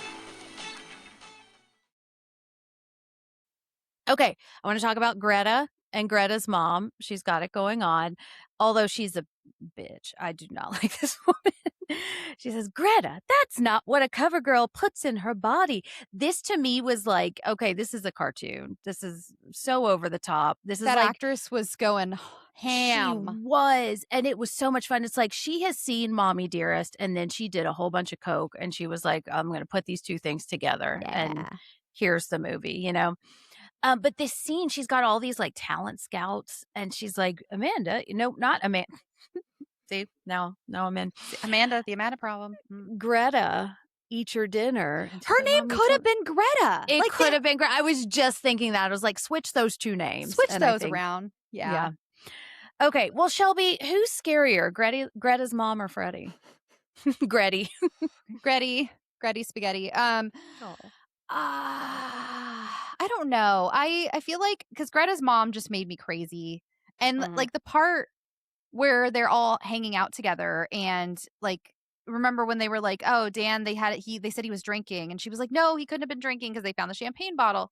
S1: Okay, I want to talk about Greta and Greta's mom. She's got it going on. Although she's a bitch. I do not like this woman. She says, Greta, that's not what a cover girl puts in her body. This to me was like, okay, this is a cartoon. This is so over the top. This is
S2: that
S1: like,
S2: actress was going ham.
S1: She was. And it was so much fun. It's like she has seen Mommy Dearest and then she did a whole bunch of coke and she was like, I'm going to put these two things together.
S2: Yeah.
S1: And here's the movie, you know? But this scene, she's got all these like talent scouts, and she's like, Amanda, not Amanda. See, now I'm in.
S2: Amanda, the Amanda problem.
S1: Greta, eat your dinner.
S2: Her name could have been Greta.
S1: It could have been Greta. I was just thinking that. I was like, switch those two names.
S2: Switch those around. Yeah.
S1: Okay. Well, Shelby, who's scarier, Greta's mom or Freddie? Gretty.
S2: Gretty spaghetti. I don't know. I feel like because Greta's mom just made me crazy. And like the part where they're all hanging out together and like remember when they were like, oh, Dan, they said he was drinking and she was like, no, he couldn't have been drinking because they found the champagne bottle.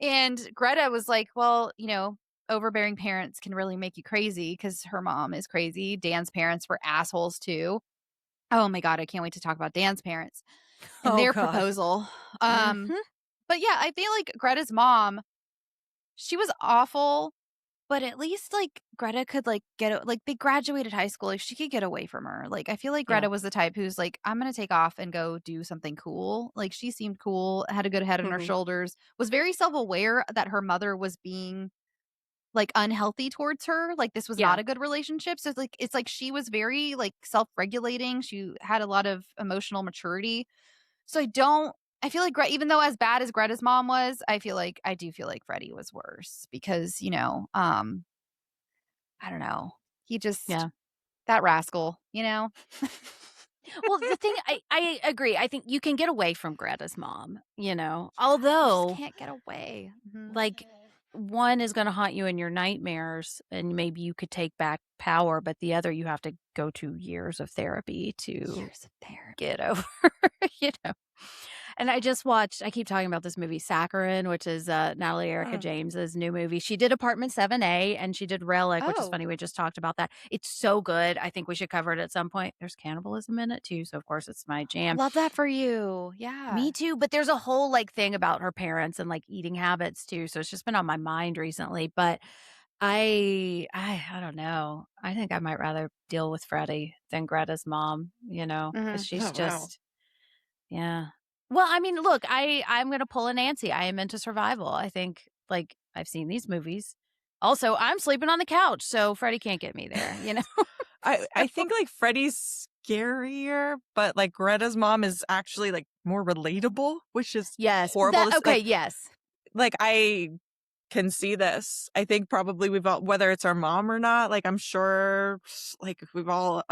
S2: And Greta was like, well, overbearing parents can really make you crazy because her mom is crazy. Dan's parents were assholes too. Oh my God, I can't wait to talk about Dan's parents and their proposal. But yeah, I feel like Greta's mom, she was awful, but at least like Greta could like they graduated high school. Like she could get away from her. Like I feel like Greta was the type who's like, I'm going to take off and go do something cool. Like she seemed cool, had a good head on her shoulders, was very self-aware that her mother was being like unhealthy towards her. Like this was not a good relationship. So it's like she was very like self-regulating. She had a lot of emotional maturity. So I feel like even though as bad as Greta's mom was, I do feel like Freddie was worse because, I don't know. He just, that rascal,
S1: Well, the thing, I agree. I think you can get away from Greta's mom, although.
S2: You can't get away.
S1: Like one is going to haunt you in your nightmares and maybe you could take back power, but the other you have to go to years of therapy to get over, And I just watched, I keep talking about this movie, Saccharin, which is Natalie Erica James's new movie. She did Apartment 7A and she did Relic, which is funny. We just talked about that. It's so good. I think we should cover it at some point. There's cannibalism in it too. So, of course, it's my jam.
S2: Love that for you. Yeah.
S1: Me too. But there's a whole like thing about her parents and like eating habits too. So it's just been on my mind recently. But I don't know. I think I might rather deal with Freddie than Greta's mom, because she's yeah. Well, I mean, look, I'm going to pull a Nancy. I am into survival. I think, like, I've seen these movies. Also, I'm sleeping on the couch, so Freddie can't get me there,
S3: I think, like, Freddie's scarier, but, like, Greta's mom is actually, like, more relatable, which is horrible.
S1: Yes.
S3: Like, I can see this. I think probably we've all, whether it's our mom or not, like, I'm sure, like, we've all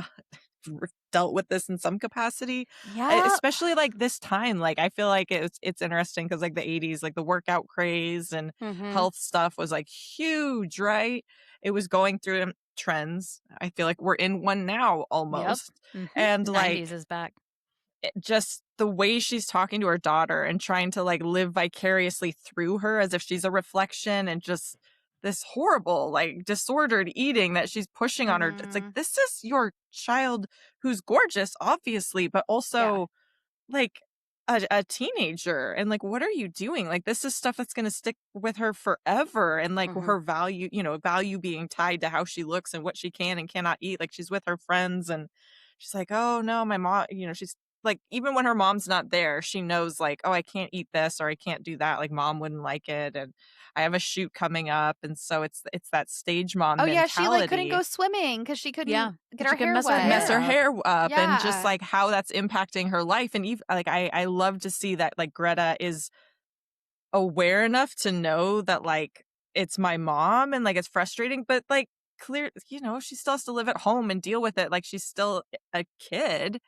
S3: dealt with this in some capacity, especially like this time. Like I feel like it's interesting because like the 80s, like the workout craze and health stuff was like huge, right? It was going through trends. I feel like we're in one now almost. And like
S1: 90s is back.
S3: Just the way she's talking to her daughter and trying to like live vicariously through her as if she's a reflection, and just this horrible, like, disordered eating that she's pushing on her. It's like, this is your child who's gorgeous, obviously, but also like a teenager. And like, what are you doing? Like, this is stuff that's going to stick with her forever. And like her value, value being tied to how she looks and what she can and cannot eat. Like she's with her friends and she's like, oh no, my mom, she's like, even when her mom's not there, she knows like, oh, I can't eat this or I can't do that. Like mom wouldn't like it. And I have a shoot coming up. And so it's that stage mom mentality.
S2: Yeah, she like couldn't go swimming because she couldn't get her hair wet.
S3: Mess her hair up and just like how that's impacting her life. And even like I love to see that like Greta is aware enough to know that like it's my mom and like it's frustrating, but like clear, she still has to live at home and deal with it. Like she's still a kid.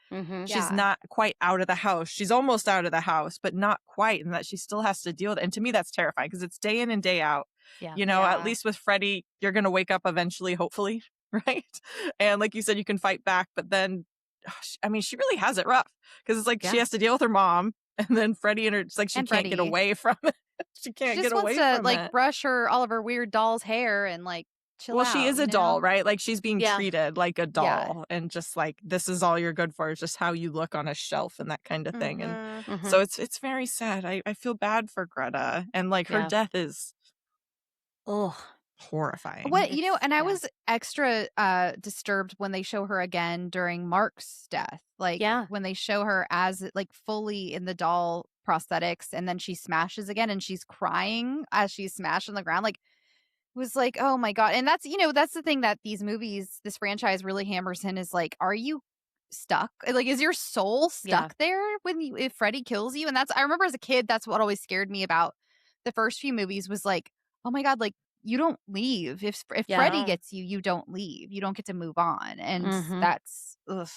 S3: She's not quite out of the house. She's almost out of the house, but not quite. And that she still has to deal with it. And to me, that's terrifying because it's day in and day out. At least with Freddie, you're going to wake up eventually, hopefully. Right. And like you said, you can fight back, but then she really has it rough because it's like she has to deal with her mom, and then Freddie and her. It's like she can't get away from it. She can't get away from it.
S2: She just wants to brush all of her weird doll's hair and chill out.
S3: Well, she is a doll, right? Like she's being treated like a doll, and just like this is all you're good for. It's just how you look on a shelf and that kind of thing. And so it's very sad. I feel bad for Greta, and like her death is horrifying.
S2: I was extra disturbed when they show her again during Mark's death. When they show her as fully in the doll prosthetics, and then she smashes again and she's crying as she's smashed on the ground. Was oh my God. And that's the thing that this franchise really hammers in is are you stuck? Is your soul stuck there if Freddy kills you? And I remember as a kid, that's what always scared me about the first few movies was oh my God, you don't leave. If Freddy gets you, you don't leave. You don't get to move on. And that's ugh.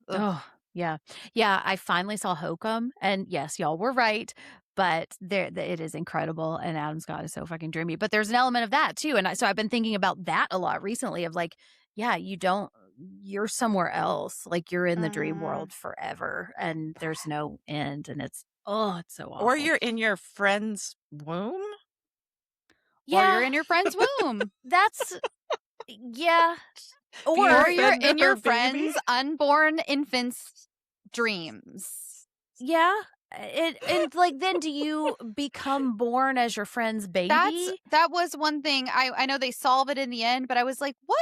S1: Oh, yeah. Yeah, I finally saw Hokum, and yes, y'all were right, but it is incredible, and Adam Scott is so fucking dreamy. But there's an element of that too, and so I've been thinking about that a lot recently of you're somewhere else. You're in the dream world forever, and there's no end, and it's so awful.
S3: Or you're in your friend's womb?
S2: Yeah. Or you're in your friend's womb.
S1: That's, yeah.
S2: Or you're in your friend's unborn infant's dreams.
S1: Yeah. Then do you become born as your friend's baby?
S2: That was one thing. I know they solve it in the end, but I was like, what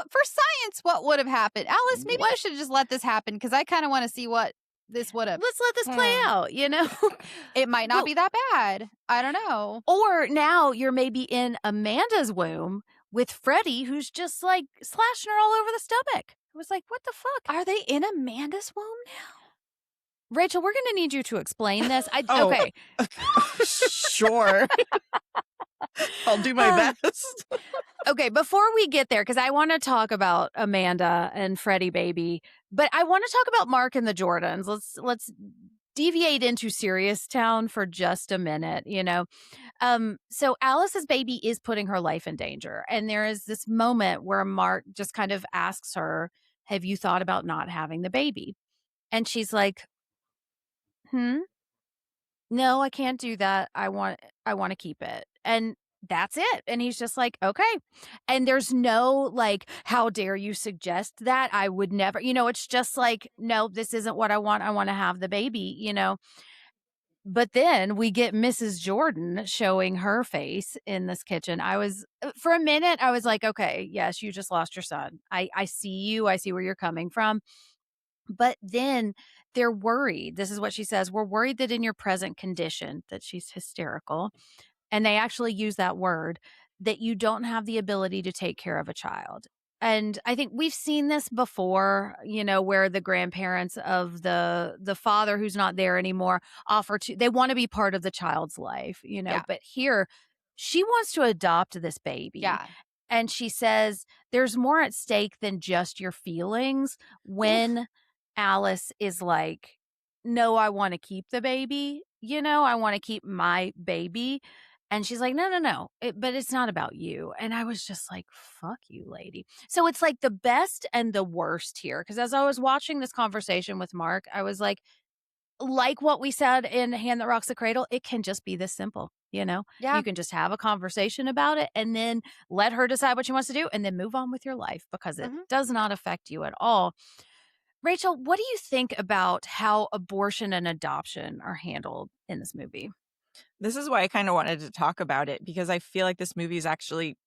S2: for science, what would have happened? Alice, maybe you should just let this happen because I kind of want to see what this would have.
S1: Let's let this play out,
S2: It might not be that bad. I don't know.
S1: Or now you're maybe in Amanda's womb with Freddie, who's just slashing her all over the stomach. I was like, what the fuck?
S2: Are they in Amanda's womb now?
S1: Rachel, we're going to need you to explain this. Okay.
S3: Sure. I'll do my best.
S1: Okay, before we get there, because I want to talk about Amanda and Freddie baby, but I want to talk about Mark and the Jordans. Let's deviate into Serious Town for just a minute, So Alice's baby is putting her life in danger. And there is this moment where Mark just kind of asks her, have you thought about not having the baby? And she's like, no, I can't do that. I want to keep it. And that's it. And he's just like, okay. And there's no how dare you suggest that? I would never, it's just no, this isn't what I want. I want to have the baby, But then we get Mrs. Jordan showing her face in this kitchen. For a minute, I was like, okay, yes, you just lost your son. I see you. I see where you're coming from. But then they're worried. This is what she says. We're worried that in your present condition, that she's hysterical. And they actually use that word, that you don't have the ability to take care of a child. And I think we've seen this before, where the grandparents of the father who's not there anymore they want to be part of the child's life, But here, she wants to adopt this baby.
S2: Yeah.
S1: And she says there's more at stake than just your feelings when Alice is like, no, I want to keep the baby, I want to keep my baby. And she's like, no, but it's not about you. And I was just like, fuck you, lady. So it's the best and the worst here. Because as I was watching this conversation with Mark, I was like what we said in Hand That Rocks the Cradle, it can just be this simple, Yeah. You can just have a conversation about it and then let her decide what she wants to do and then move on with your life because it does not affect you at all. Rachel, what do you think about how abortion and adoption are handled in this movie?
S3: This is why I kind of wanted to talk about it because I feel like this movie is actually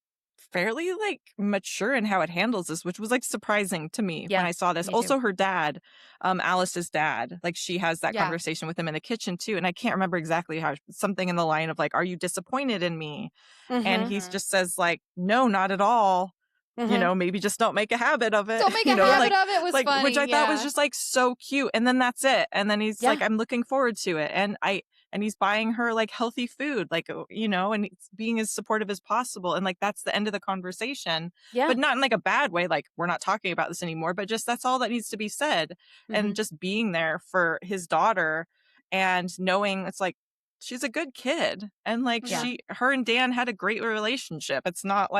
S3: fairly mature in how it handles this, which was surprising to me when I saw this. Also, her dad, Alice's dad, she has that conversation with him in the kitchen too. And I can't remember exactly how, something in the line of are you disappointed in me? And he just says no, not at all. Maybe just don't make a habit of it.
S2: Don't make a habit of it was funny.
S3: Which I thought was just so cute. And then that's it. And then he's I'm looking forward to it. And he's buying her healthy food, and he's being as supportive as possible. And that's the end of the conversation, but not in a bad way. We're not talking about this anymore, but just that's all that needs to be said. And just being there for his daughter and knowing it's she's a good kid. And her and Dan had a great relationship. It's not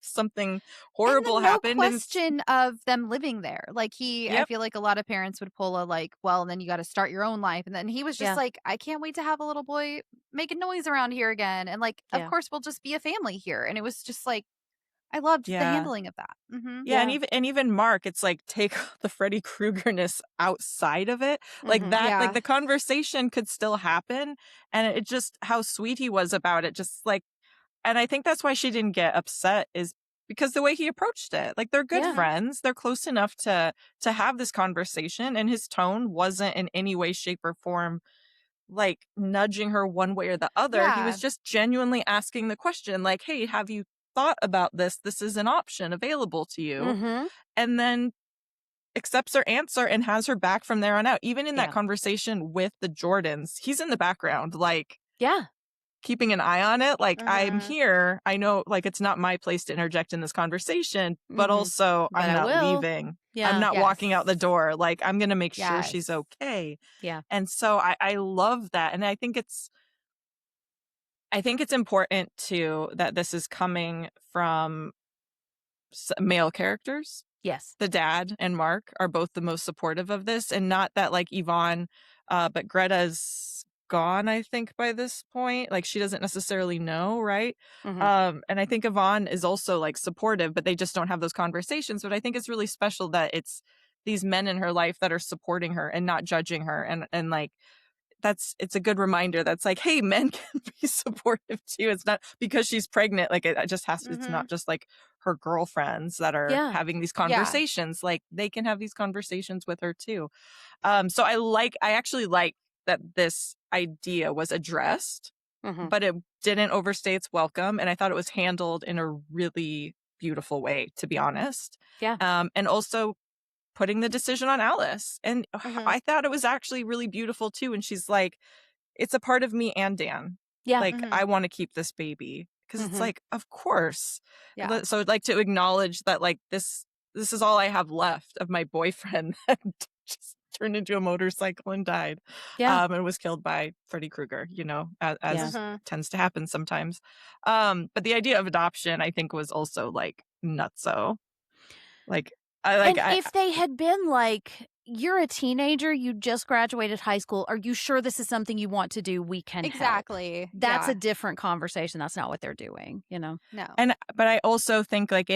S3: something horrible happened.
S2: No question of them living there. Like I feel like a lot of parents would pull a like, well, and then you got to start your own life. And then he was just like, I can't wait to have a little boy making noise around here again. And like, of course, we'll just be a family here. And it was just like, I loved the handling of that. Mm-hmm.
S3: Yeah, and even Mark, it's like take the Freddy Krueger-ness outside of it. Like that, like the conversation could still happen. And it just, how sweet he was about it. Just like, and I think that's why she didn't get upset, is because the way he approached it. Like, they're good friends. They're close enough to have this conversation. And his tone wasn't in any way, shape, or form like nudging her one way or the other. Yeah. He was just genuinely asking the question, like, hey, have you thought about this? This is an option available to you. Mm-hmm. And then accepts her answer and has her back from there on out. Even in that conversation with the Jordans, he's in the background, like, keeping an eye on it. Like, I'm here. I know, like, it's not my place to interject in this conversation, but also I'm not leaving. Yeah. I'm not walking out the door. Like, I'm going to make sure she's okay.
S1: Yeah.
S3: And so I love that. And I think it's important too that this is coming from male characters.
S1: Yes.
S3: The dad and Mark are both the most supportive of this, and not that like Yvonne, but Greta's gone, I think, by this point. Like, she doesn't necessarily know, right? Mm-hmm. And I think Yvonne is also like supportive, but they just don't have those conversations. But I think it's really special that it's these men in her life that are supporting her and not judging her, and like, it's a good reminder that's like, hey, men can be supportive too. It's not because she's pregnant, like, it just has to, it's not just like her girlfriends that are having these conversations. Like, they can have these conversations with her too. So I actually like that this idea was addressed, but it didn't overstay its welcome, and I thought it was handled in a really beautiful way, to be honest. And also putting the decision on Alice. And I thought it was actually really beautiful too. And she's like, it's a part of me and Dan. Yeah. Like, I want to keep this baby. Because it's like, of course. Yeah. So I'd like to acknowledge that, like, this is all I have left of my boyfriend that just turned into a motorcycle and died. Yeah. And was killed by Freddy Krueger, you know, as tends to happen sometimes. But the idea of adoption, I think, was also like nutso. Like,
S1: if they had been like, you're a teenager, you just graduated high school, are you sure this is something you want to do? We can
S2: exactly
S1: help. That's a different conversation. That's not what they're doing, you know.
S2: No.
S3: But I also think like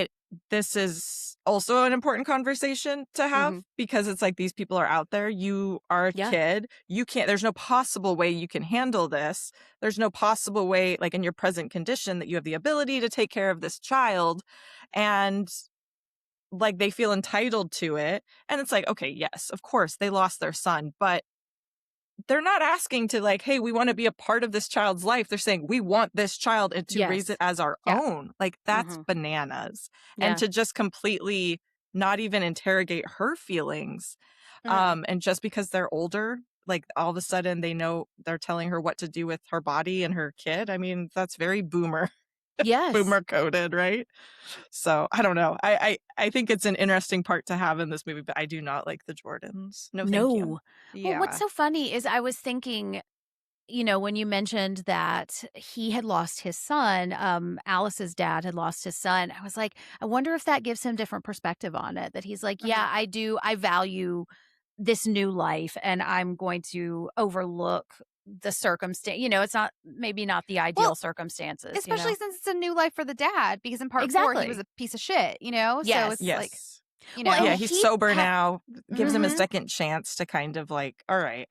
S3: this is also an important conversation to have, because it's like, these people are out there. You are a kid. You can't, there's no possible way you can handle this. There's no possible way, like, in your present condition, that you have the ability to take care of this child. And like, they feel entitled to it. And it's like, okay, yes, of course they lost their son, but they're not asking to like, hey, we want to be a part of this child's life. They're saying, we want this child and to raise it as our own. Like, that's bananas. And to just completely not even interrogate her feelings. And just because they're older, like, all of a sudden they know, they're telling her what to do with her body and her kid. I mean, that's very boomer.
S1: Yes.
S3: Boomer coded, right? So I don't know. I think it's an interesting part to have in this movie, but I do not like the Jordans. No, thank you.
S1: Well, what's so funny is I was thinking, you know, when you mentioned that he had lost his son, Alice's dad had lost his son, I was like, I wonder if that gives him different perspective on it. That he's like, yeah, I value this new life, and I'm going to overlook the circumstance. You know, it's not, maybe not the ideal circumstances,
S2: especially since it's a new life for the dad, because in part 4 he was a piece of shit, you know.
S1: Yes.
S2: So it's like, you
S3: know, he's sober now, gives him a second chance to kind of like, all right,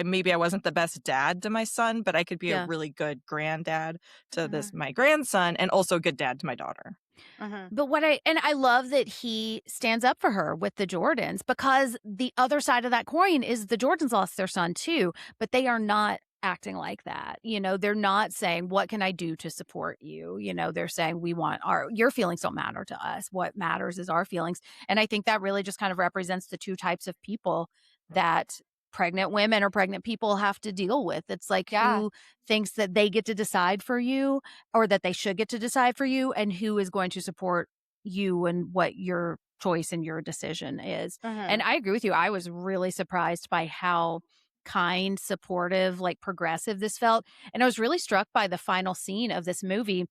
S3: maybe I wasn't the best dad to my son, but I could be a really good granddad to this my grandson, and also a good dad to my daughter.
S1: But I love that he stands up for her with the Jordans, because the other side of that coin is the Jordans lost their son too, but they are not acting like that. You know, they're not saying, what can I do to support you? You know, they're saying, your feelings don't matter to us. What matters is our feelings. And I think that really just kind of represents the two types of people that pregnant women or pregnant people have to deal with. It's like, who thinks that they get to decide for you, or that they should get to decide for you, and who is going to support you and what your choice and your decision is. And I agree with you. I was really surprised by how kind, supportive, like progressive this felt. And I was really struck by the final scene of this movie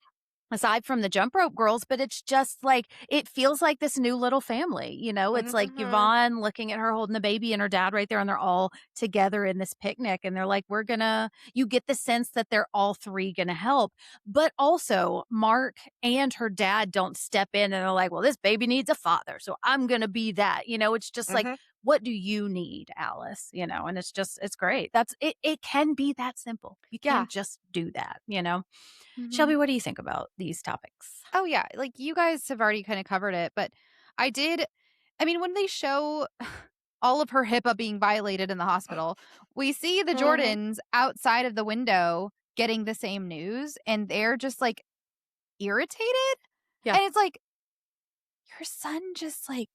S1: aside from the jump rope girls, but it's just like, it feels like this new little family, you know? It's like Yvonne looking at her holding the baby and her dad right there, and they're all together in this picnic, and they're like, you get the sense that they're all three gonna help. But also, Mark and her dad don't step in and are like, well, this baby needs a father, so I'm gonna be that. You know, it's just like, what do you need, Alice? You know, and it's great. It can be that simple. You can just do that, you know? Shelby, what do you think about these topics?
S2: Oh, yeah. Like, you guys have already kind of covered it, but when they show all of her HIPAA being violated in the hospital, we see the Jordans outside of the window getting the same news, and they're just like irritated.
S1: Yeah.
S2: And it's like, your son just like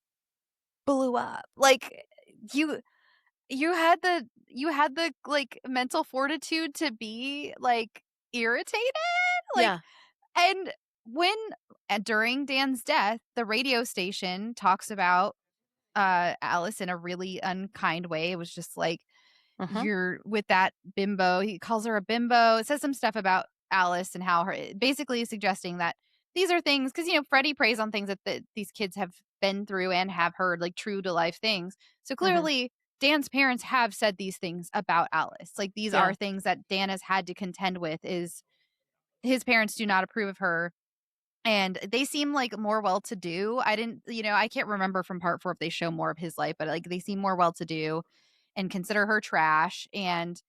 S2: blew up. Like, you had the like mental fortitude to be like irritated. Like, and during Dan's death, the radio station talks about Alice in a really unkind way. It was just like, you're with that bimbo. He calls her a bimbo. It says some stuff about Alice and how basically suggesting that these are things, because, you know, Freddie preys on things that these kids have been through and have heard, like true to life things. So clearly Dan's parents have said these things about Alice. Like, these are things that Dan has had to contend with, is his parents do not approve of her. And they seem like more well-to-do. I can't remember from part 4 if they show more of his life, but like they seem more well-to-do and consider her trash. And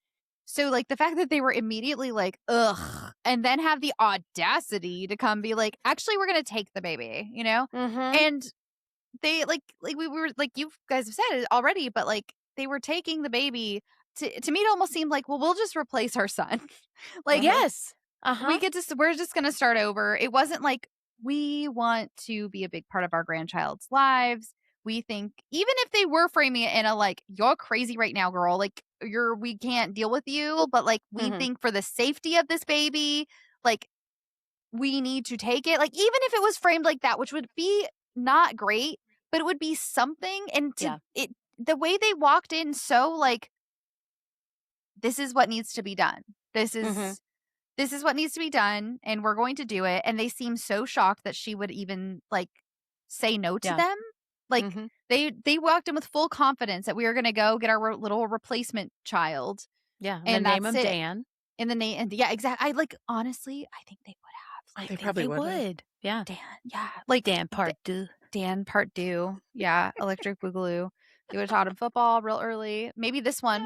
S2: so like the fact that they were immediately like, ugh, and then have the audacity to come be like, actually, we're going to take the baby, you know? And they like we were like, you guys have said it already, but like they were taking the baby to me, it almost seemed like, well, we'll just replace our son. Like,
S1: yes.
S2: We're just going to start over. It wasn't like, we want to be a big part of our grandchild's lives. We think, even if they were framing it in a like, you're crazy right now, girl, like we can't deal with you, but like, we think for the safety of this baby, like, we need to take it. Like, even if it was framed like that, which would be not great, but it would be something. And the way they walked in, so like, this is what needs to be done. This is what needs to be done, and we're going to do it. And they seem so shocked that she would even like say no to them. Like, they walked in with full confidence that we are going to go get our little replacement child.
S1: Yeah, and name him Dan.
S2: In the name, and exactly. Honestly, I think they would have.
S1: They probably would. Yeah,
S2: Dan. Yeah,
S1: like Dan part 2.
S2: Dan part 2. Yeah, Electric Boogaloo. You would have taught him football real early. Maybe this one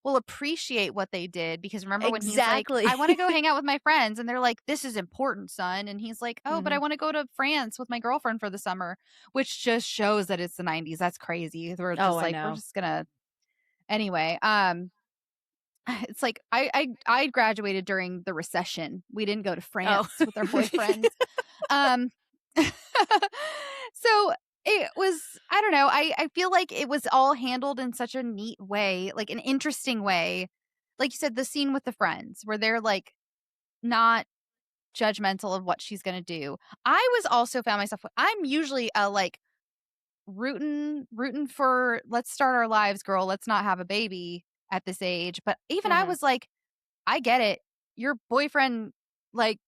S2: will appreciate what they did, because remember when he's like, I want to go hang out with my friends, and they're like, this is important, son. And he's like, oh, but I want to go to France with my girlfriend for the summer, which just shows that it's the 90s. That's crazy. We're just we're just gonna anyway. It's like I graduated during the recession. We didn't go to France with our boyfriends. So it was, I don't know. I feel like it was all handled in such a neat way, like an interesting way. Like you said, the scene with the friends where they're like not judgmental of what she's going to do. I was also found myself, I'm usually a like rooting for, let's start our lives, girl. Let's not have a baby at this age. But even I was like, I get it. Your boyfriend, like,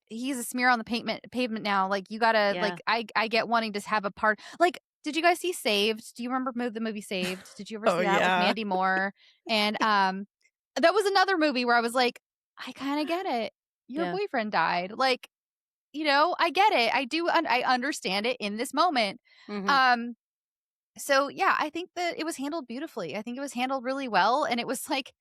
S2: he's a smear on the pavement now. Like, you gotta like, I get wanting to have a part. Like, did you guys see Saved? Do you remember the movie Saved? Did you ever see that with Mandy Moore? And that was another movie where I was like, I kind of get it. Your boyfriend died. Like, you know, I get it. I do. I understand it in this moment. So yeah, I think that it was handled beautifully. I think it was handled really well. And it was like,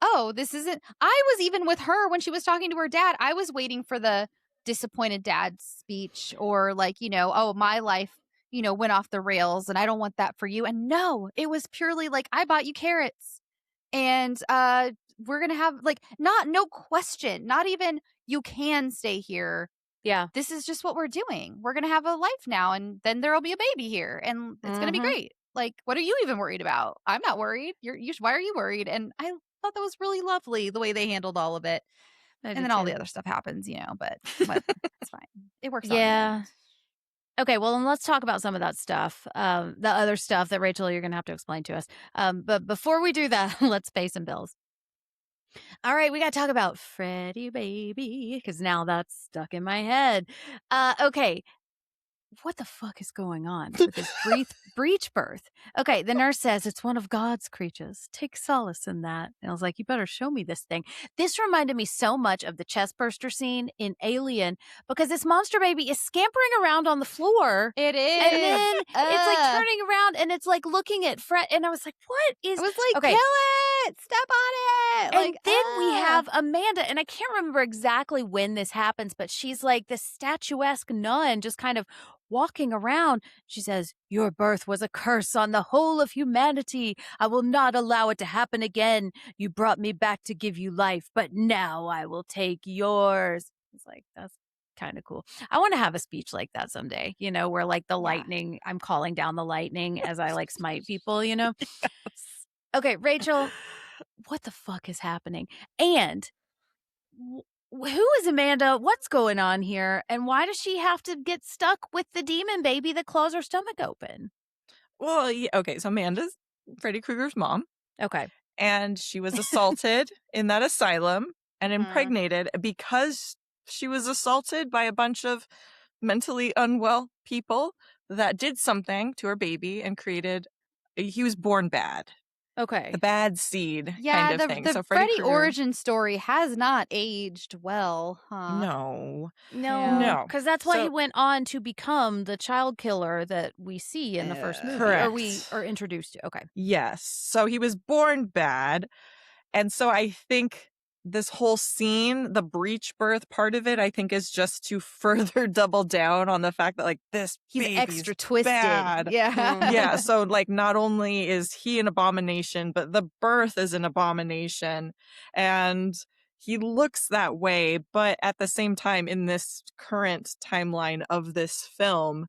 S2: oh, this isn't, I was even with her when she was talking to her dad. I was waiting for the disappointed dad speech, or like, you know, oh, my life, you know, went off the rails and I don't want that for you. And no, it was purely like, I bought you carrots, and we're going to have like, no question, not even you can stay here.
S1: Yeah.
S2: This is just what we're doing. We're going to have a life now, and then there'll be a baby here, and it's going to be great. Like, what are you even worried about? I'm not worried. Why are you worried? And I thought that was really lovely, the way they handled all of it. And then all the other stuff happens, you know, but it's fine. It works out.
S1: Yeah. Okay, well, then let's talk about some of that stuff. The other stuff that, Rachel, you're going to have to explain to us. But before we do that, let's pay some bills. All right, we got to talk about Freddie baby, because now that's stuck in my head. Okay, what the fuck is going on with this breech birth? Okay, the nurse says it's one of God's creatures. Take solace in that. And I was like, you better show me this thing. This reminded me so much of the chest burster scene in Alien, because this monster baby is scampering around on the floor.
S2: It is.
S1: And then it's like turning around and it's like looking at Fred. And I was like, what is...
S2: I was like, kill it! Step on it!
S1: And then we have Amanda, and I can't remember exactly when this happens, but she's like this statuesque nun just kind of walking around. She says, your birth was a curse on the whole of humanity. I will not allow it to happen again. You brought me back to give you life, but now I will take yours. It's like, that's kind of cool. I want to have a speech like that someday, where like the lightning, I'm calling down the lightning as I like smite people,
S3: Yes.
S1: Okay, Rachel, what the fuck is happening? And who is Amanda? What's going on here? And why does she have to get stuck with the demon baby that claws her stomach open?
S3: Well, yeah, okay, so Amanda's Freddy Krueger's mom.
S1: Okay.
S3: And she was assaulted in that asylum and impregnated because she was assaulted by a bunch of mentally unwell people that did something to her baby and he was born bad.
S1: Okay.
S3: The bad seed kind of thing.
S2: The Freddy origin story has not aged well, huh?
S3: No.
S1: Because that's why he went on to become the child killer that we see in the first movie.
S3: Correct.
S1: Or we are introduced to. Okay.
S3: Yes. So he was born bad. And so I think this whole scene, the breech birth part of it, I think is just to further double down on the fact that like he's
S2: extra twisted.
S3: Bad.
S2: Yeah.
S3: Yeah. So like not only is he an abomination, but the birth is an abomination. And he looks that way. But at the same time, in this current timeline of this film,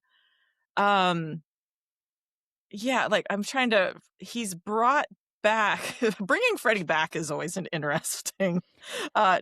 S3: yeah, like he's brought back. Bringing Freddy back is always an interesting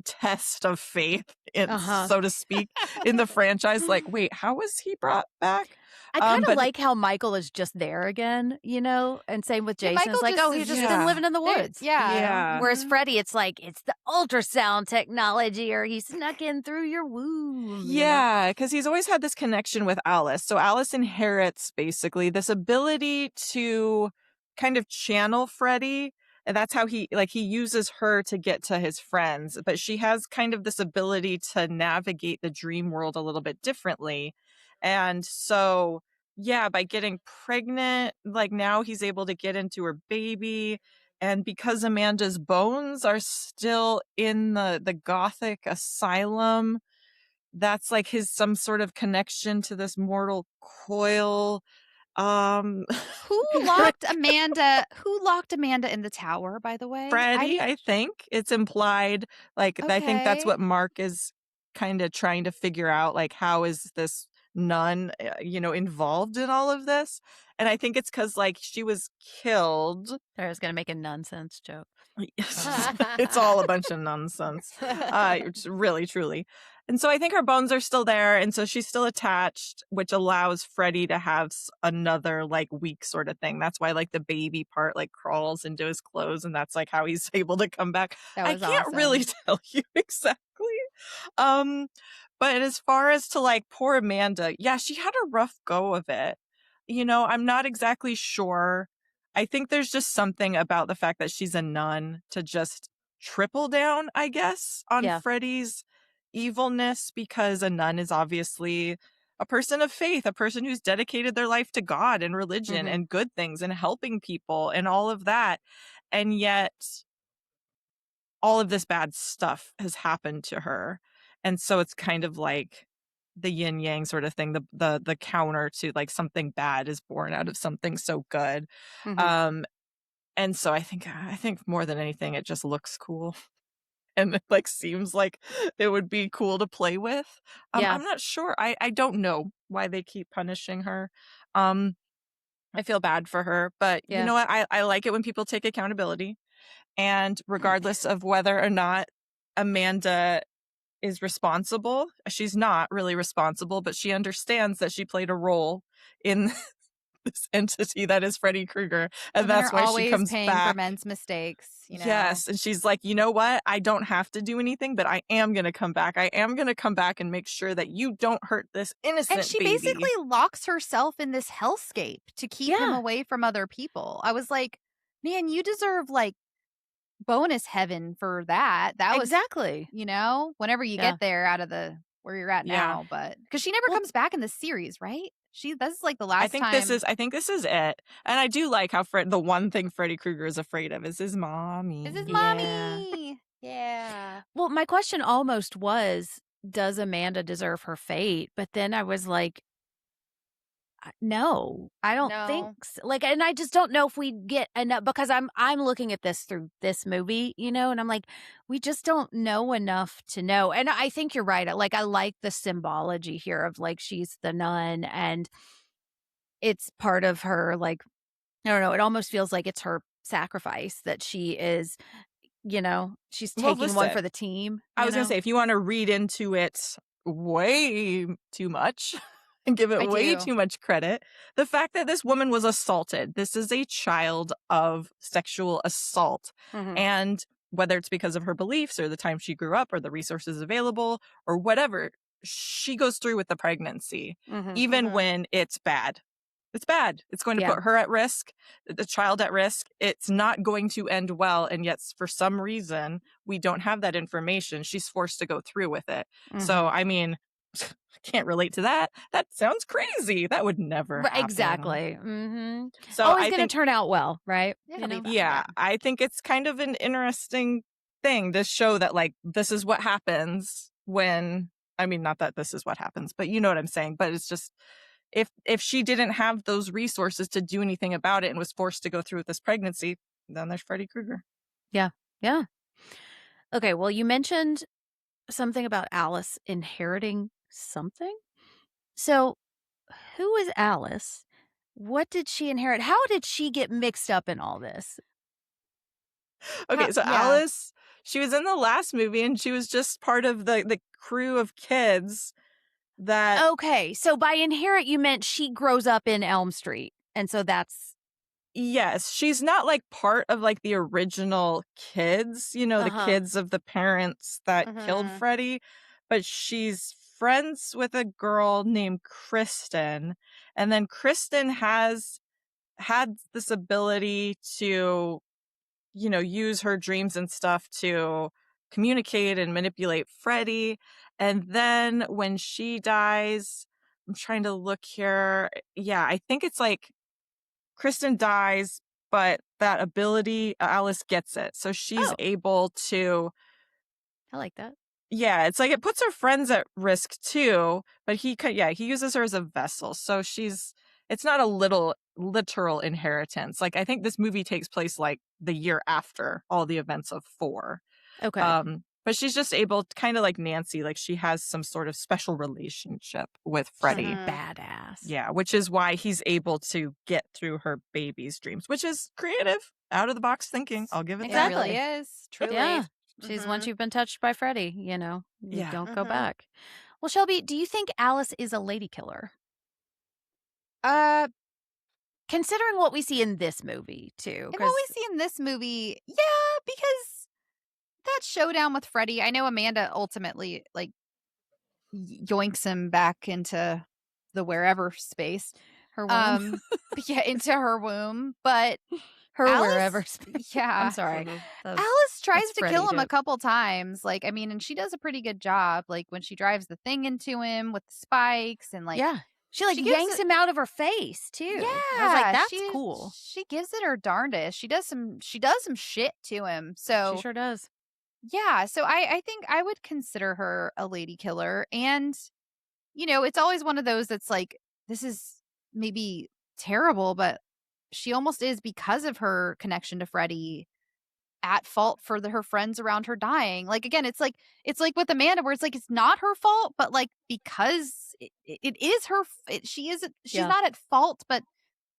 S3: test of faith, so to speak, in the franchise. Like, wait, how was he brought back?
S1: I kind of like how Michael is just there again, and same with Jason. It's like, he's just been living in the woods.
S2: Yeah.
S1: Whereas Freddy, it's like, it's the ultrasound technology, or he snuck in through your womb.
S3: Yeah, because he's always had this connection with Alice. So Alice inherits basically this ability to kind of channel Freddy. And that's how he uses her to get to his friends. But she has kind of this ability to navigate the dream world a little bit differently. And so, yeah, by getting pregnant, like now he's able to get into her baby. And because Amanda's bones are still in the Gothic asylum, that's like some sort of connection to this mortal coil.
S2: Who locked Amanda in the tower, by the way?
S3: Freddy, I think it's implied. Like, I think that's what Mark is kind of trying to figure out. Like, how is this nun, involved in all of this? And I think it's because like she was killed.
S1: I was going to make a nonsense joke.
S3: It's all a bunch of nonsense. Really, truly. And so I think her bones are still there. And so she's still attached, which allows Freddy to have another like weak sort of thing. That's why like the baby part like crawls into his clothes. And that's like how he's able to come back. I can't really tell you exactly. But as far as to like poor Amanda, yeah, she had a rough go of it. I'm not exactly sure. I think there's just something about the fact that she's a nun to just triple down, I guess, on Freddy's evilness, because a nun is obviously a person of faith, a person who's dedicated their life to God and religion and good things and helping people and all of that. And yet all of this bad stuff has happened to her. And so it's kind of like the yin yang sort of thing, the counter to like something bad is born out of something so good. And so I think more than anything, it just looks cool. And it like seems like it would be cool to play with. I'm not sure. I don't know why they keep punishing her. I feel bad for her, but you know what? I like it when people take accountability. And regardless of whether or not Amanda is responsible, she's not really responsible, but she understands that she played a role in this entity that is Freddy Krueger. And
S2: Women
S3: that's
S2: are
S3: why she
S2: always
S3: comes
S2: paying
S3: back.
S2: for men's mistakes, you know?
S3: Yes. And she's like, you know what? I don't have to do anything, but I am going to come back. I am going to come back and make sure that you don't hurt this innocent
S2: And she
S3: baby.
S2: basically locks herself in this hellscape to keep him away from other people. I was like, man, you deserve like bonus heaven for that. That was
S1: exactly,
S2: you know, whenever you get there out of the where you're at now, but because she never comes back in the series, right? This is like the last time.
S3: I think this is it. And I do like how the one thing Freddy Krueger is afraid of is his mommy.
S2: Is his mommy. Yeah.
S1: Well, my question almost was, does Amanda deserve her fate? But then I was like, no, I don't think so. Like, and I just don't know if we get enough, because I'm looking at this through this movie, you know, and I'm like, we just don't know enough to know. And I think you're right. Like, I like the symbology here of like, she's the nun and it's part of her, like, I don't know, it almost feels like it's her sacrifice that she is, you know, she's taking one for the team.
S3: I was going to say, if you want to read into it way too much and give it way too much credit, the fact that this woman was assaulted, this is a child of sexual assault.
S1: Mm-hmm.
S3: And whether it's because of her beliefs or the time she grew up or the resources available or whatever, she goes through with the pregnancy, even when it's bad. It's bad. It's going to put her at risk, the child at risk. It's not going to end well. And yet, for some reason, we don't have that information. She's forced to go through with it. So, I mean, I can't relate to that. That sounds crazy. That would never happen.
S1: Exactly.
S3: So
S1: always going to turn out well, right?
S3: I think it's kind of an interesting thing to show that, like, this is what happens when, I mean, not that this is what happens, but you know what I'm saying. But it's just, if she didn't have those resources to do anything about it and was forced to go through with this pregnancy, then there's Freddy Krueger.
S1: Yeah. Yeah. Okay. Well, you mentioned something about Alice inheriting something. So who is Alice? What did she inherit? How did she get mixed up in all this?
S3: Okay. So Alice, she was in the last movie and she was just part of the crew of kids that.
S1: Okay, so by inherit you meant she grows up in Elm Street, and so that's.
S3: Yes, she's not like part of like the original kids, you know, the kids of the parents that killed Freddy, but she's friends with a girl named Kristen, and then Kristen has had this ability to, you know, use her dreams and stuff to communicate and manipulate Freddy. And then when she dies, I'm trying to look here. Yeah, I think it's like Kristen dies, but that ability, Alice gets it. So she's able to.
S1: I like that.
S3: Yeah, it's like it puts her friends at risk too, but he uses her as a vessel. So it's not a literal inheritance. Like, I think this movie takes place like the year after all the events of 4.
S1: Okay.
S3: But she's just able to, kind of like Nancy, like she has some sort of special relationship with Freddy.
S1: Badass.
S3: Yeah, which is why he's able to get through her baby's dreams, which is creative, out of the box thinking. I'll give it that.
S2: It really is. Truly.
S1: Yeah. She's once you've been touched by Freddy, you know, you don't go back. Well, Shelby, do you think Alice is a lady killer? Considering what we see in this movie, too.
S2: And what we see in this movie, because that showdown with Freddy, I know Amanda ultimately, like, yoinks him back into the wherever space.
S1: Her womb.
S2: Into her womb. But
S1: Alice, wherever space.
S2: Yeah.
S1: I'm sorry.
S2: Alice tries to kill him a couple times. Like, I mean, and she does a pretty good job. Like, when she drives the thing into him with the spikes and, like.
S1: Yeah. She yanks him out of her face too.
S2: Yeah,
S1: I was like, that's cool.
S2: She gives it her darndest. She does some shit to him. So
S1: she sure does.
S2: Yeah, so I think I would consider her a lady killer. And, you know, it's always one of those that's like, this is maybe terrible, but she almost is, because of her connection to Freddy, at fault for her friends around her dying. Like, again, it's like with Amanda, where it's like, it's not her fault, but like, because it is her, she's not at fault, but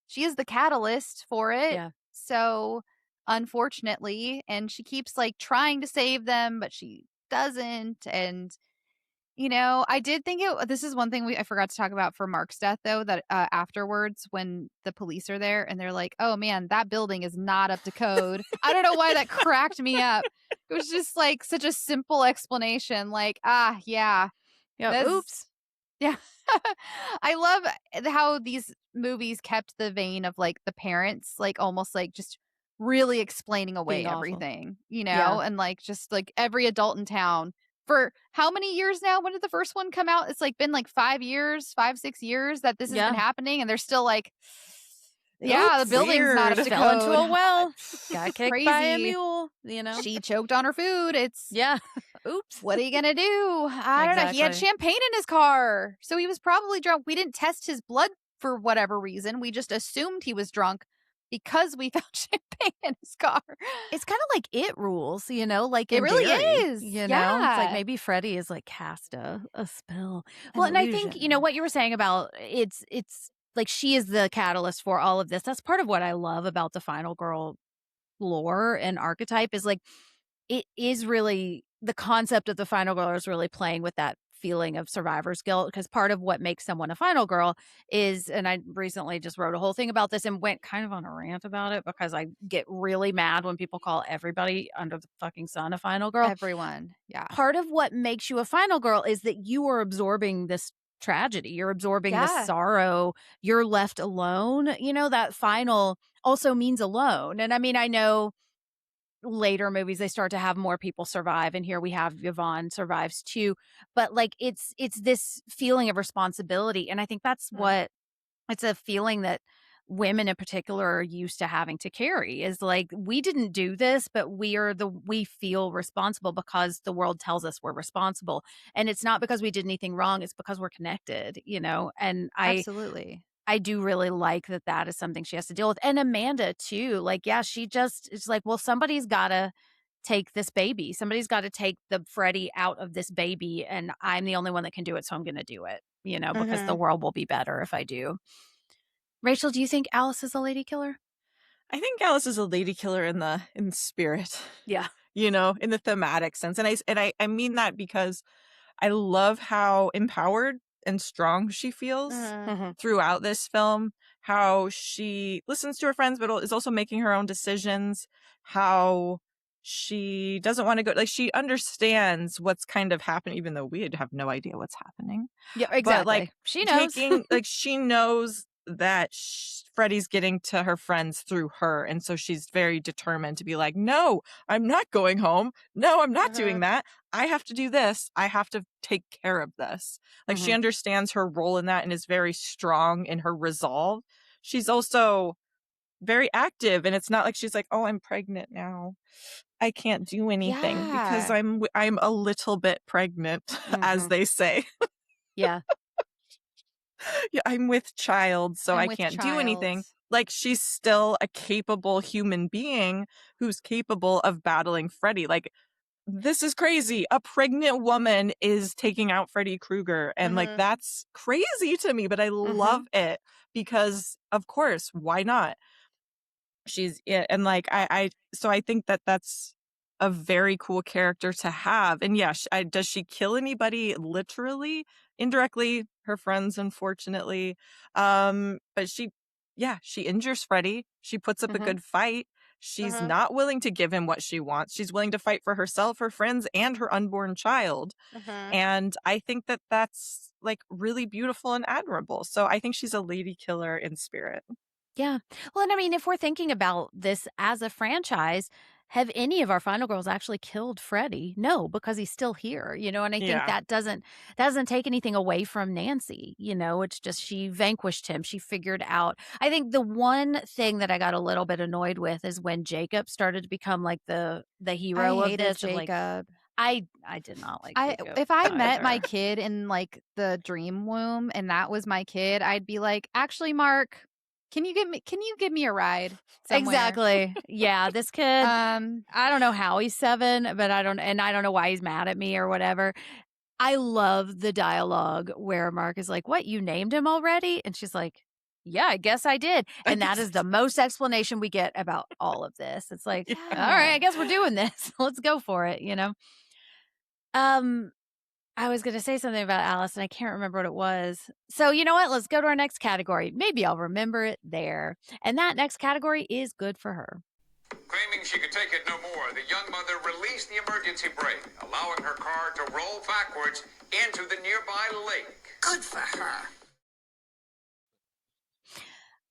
S2: she is the catalyst for it.
S1: Yeah.
S2: So unfortunately, and she keeps like trying to save them, but she doesn't. And I did think this is one thing I forgot to talk about for Mark's death, though, that afterwards when the police are there and they're like, oh man, that building is not up to code. I don't know why that cracked me up. It was just like such a simple explanation. Like, yeah.
S1: Oops.
S2: Yeah. I love how these movies kept the vein of like the parents, like almost like just really explaining away everything, and like just like every adult in town. For how many years now? When did the first one come out? It's like been like 5 years, 6 years that this has been happening. And they're still like, the building's not up to
S1: fell
S2: code.
S1: into a well. Got kicked by a mule,
S2: She choked on her food.
S1: Oops.
S2: What are you going to do? I don't know. He had champagne in his car. So he was probably drunk. We didn't test his blood for whatever reason. We just assumed he was drunk because we found champagne in his car.
S1: It's kind of like It Rules, like
S2: it really
S1: Derry,
S2: is.
S1: It's like maybe Freddy is like cast a spell. Well, and I think what you were saying about it's like she is the catalyst for all of this. That's part of what I love about the Final Girl lore and archetype is like it is really the concept of the Final Girl is really playing with that feeling of survivor's guilt, because part of what makes someone a final girl is, and I recently just wrote a whole thing about this and went kind of on a rant about it because I get really mad when people call everybody under the fucking sun a final girl.
S2: Everyone. Yeah.
S1: Part of what makes you a final girl is that you are absorbing this tragedy. You're absorbing this sorrow. You're left alone. That final also means alone. And I mean, I know later movies they start to have more people survive, and here we have Yvonne survives too, but like it's this feeling of responsibility, and I think that's what it's a feeling that women in particular are used to having to carry is like we didn't do this, but we feel responsible because the world tells us we're responsible, and it's not because we did anything wrong, it's because we're connected, and
S2: absolutely.
S1: I do really like that is something she has to deal with. And Amanda too. Like, she just, it's like, well, somebody's got to take this baby. Somebody's got to take the Freddy out of this baby. And I'm the only one that can do it. So I'm going to do it, because the world will be better if I do. Rachel, do you think Alice is a lady killer?
S3: I think Alice is a lady killer in spirit.
S1: Yeah.
S3: In the thematic sense. And I mean that because I love how empowered and strong she feels throughout this film, how she listens to her friends but is also making her own decisions, how she doesn't want to go, like she understands what's kind of happening even though we have no idea what's happening.
S1: Yeah, exactly.
S3: But like
S1: she knows
S3: she knows that Freddy's getting to her friends through her, and so she's very determined to be like, no, I'm not going home, no, I'm not doing that, I have to do this, I have to take care of this. Like she understands her role in that and is very strong in her resolve. She's also very active, and it's not like she's like, oh, I'm pregnant now, I can't do anything because I'm a little bit pregnant, as they say.
S1: Yeah.
S3: Yeah, I'm with child, so I can't do anything. Like, she's still a capable human being who's capable of battling Freddy. Like, this is crazy. A pregnant woman is taking out Freddy Krueger. And, like, that's crazy to me, but I love it because, of course, why not? And, like, so I think that's a very cool character to have. And, yeah, does she kill anybody literally? Indirectly, her friends, unfortunately. But she injures Freddy. She puts up a good fight. She's not willing to give him what she wants. She's willing to fight for herself, her friends, and her unborn child. And I think that's like really beautiful and admirable. So I think she's a lady killer in spirit.
S1: Yeah. Well, and I mean, if we're thinking about this as a franchise, have any of our final girls actually killed Freddy? No, because he's still here, and I think that doesn't take anything away from Nancy, it's just she vanquished him. She figured out. I think the one thing that I got a little bit annoyed with is when Jacob started to become like the hero of this.
S2: Jacob.
S1: I did not like Jacob.
S2: If I met my kid in like the dream womb and that was my kid, I'd be like, actually, Mark, Can you give me a ride somewhere?
S1: Exactly. Yeah, this kid, I don't know how he's 7, but I don't know why he's mad at me or whatever. I love the dialogue where Mark is like, "What, you named him already?" And she's like, "Yeah, I guess I did." And that is the most explanation we get about all of this. It's like, all right, I guess we're doing this. Let's go for it, I was going to say something about Alice, and I can't remember what it was. So, you know what? Let's go to our next category. Maybe I'll remember it there. And that next category is good for her.
S7: Claiming she could take it no more, the young mother released the emergency brake, allowing her car to roll backwards into the nearby lake.
S4: Good for her.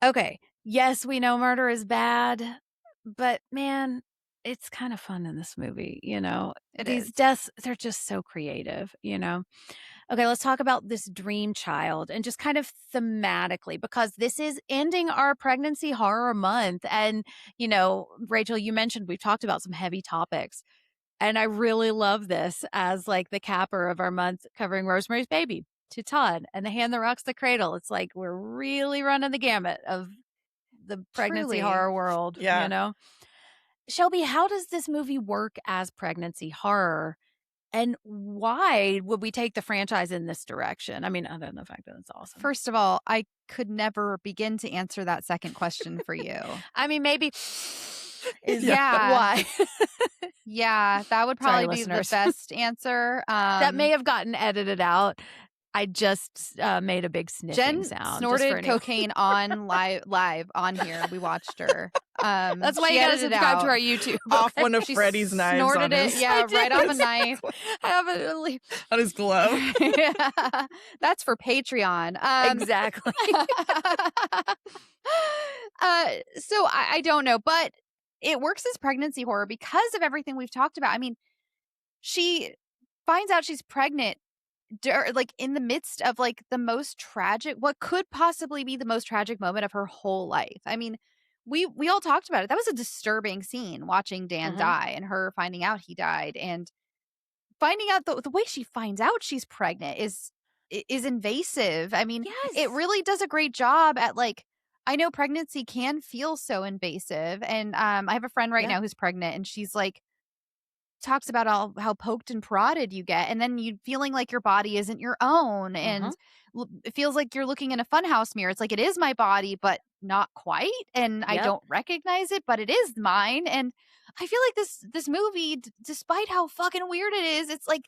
S1: Okay. Yes, we know murder is bad, but man, it's kind of fun in this movie, you know. These deaths, they're just so creative, you know. Okay, let's talk about this dream child and just kind of thematically, because this is ending our pregnancy horror month. And, you know, Rachel, you mentioned we've talked about some heavy topics. And I really love this as like the capper of our month, covering Rosemary's Baby to Todd and The Hand That Rocks the Cradle. It's like we're really running the gamut of the pregnancy horror world, you know? Shelby, how does this movie work as pregnancy horror? And why would we take the franchise in this direction? I mean, other than the fact that it's awesome.
S2: First of all, I could never begin to answer that second question for you.
S1: I mean, maybe.
S2: Why? Yeah, that would probably be the best answer.
S1: That may have gotten edited out. I just made a big sniffing sound.
S2: Jen snorted cocaine on live on here. We watched her.
S1: That's why you gotta subscribe to our YouTube.
S3: Off one of Freddie's knives.
S2: Snorted it, right off a knife.
S1: I have it really
S3: on his glove.
S2: Yeah, that's for Patreon.
S1: Exactly.
S2: So I don't know, but it works as pregnancy horror because of everything we've talked about. I mean, she finds out she's pregnant like in the midst of like the most tragic, what could possibly be the most tragic moment of her whole life. I mean, we all talked about it. That was a disturbing scene, watching Dan die and her finding out he died, and finding out the way she finds out she's pregnant is invasive. I mean, it really does a great job at like, I know pregnancy can feel so invasive, and I have a friend right now who's pregnant, and she's like, talks about how poked and prodded you get, and then you feeling like your body isn't your own, and it feels like you're looking in a funhouse mirror. It's like, it is my body, but not quite, and I don't recognize it, but it is mine. And I feel like this movie, despite how fucking weird it is, it's like,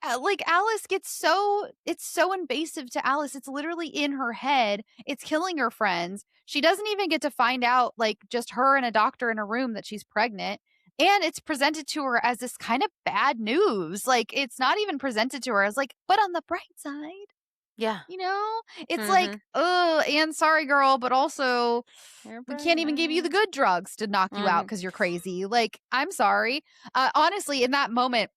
S2: like Alice it's so invasive to Alice. It's literally in her head. It's killing her friends. She doesn't even get to find out, like, just her and a doctor in a room, that she's pregnant. And it's presented to her as this kind of bad news. Like, it's not even presented to her as like, but on the bright side.
S1: Yeah.
S2: You know? It's like, and sorry, girl, but also we can't even give you the good drugs to knock you out because you're crazy. Like, I'm sorry. Honestly, in that moment,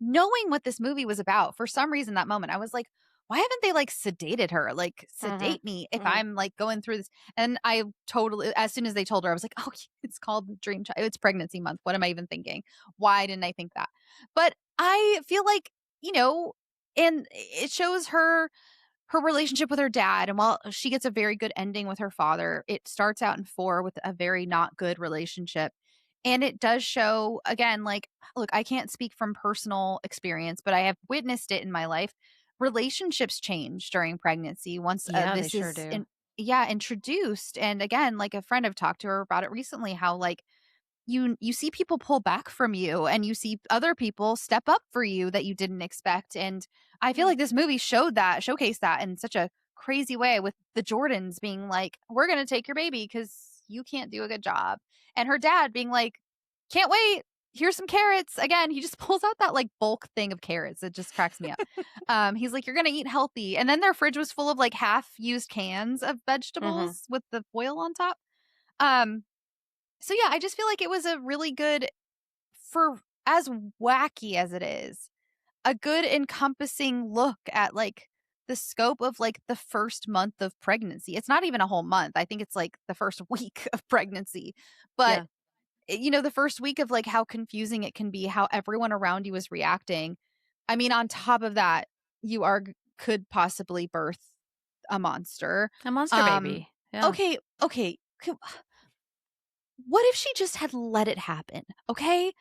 S2: knowing what this movie was about, for some reason, that moment, I was like, why haven't they like sedated her? Like, sedate me if I'm like going through this. And I totally, as soon as they told her, I was like, oh, it's called Dream Child. It's pregnancy month. What am I even thinking? Why didn't I think that? But I feel like, you know, and it shows her relationship with her dad. And while she gets a very good ending with her father, it starts out in 4 with a very not good relationship. And it does show, again, like, look, I can't speak from personal experience, but I have witnessed it in my life. Relationships change during pregnancy once this is introduced. And again, like, a friend, I've talked to her about it recently, how like you see people pull back from you, and you see other people step up for you that you didn't expect. And I feel like this movie showcased that in such a crazy way, with the Jordans being like, we're going to take your baby because you can't do a good job. And her dad being like, can't wait. Here's some carrots. Again, he just pulls out that like bulk thing of carrots. It just cracks me up. He's like, you're going to eat healthy. And then their fridge was full of like half-used cans of vegetables with the foil on top. So yeah, I just feel like it was a really good, for as wacky as it is, a good encompassing look at like the scope of like the first month of pregnancy. It's not even a whole month. I think it's like the first week of pregnancy. But you know, the first week of like how confusing it can be, how everyone around you is reacting. I mean, on top of that, you could possibly birth a monster
S1: baby. Yeah.
S2: Okay. What if she just had let it happen? Okay,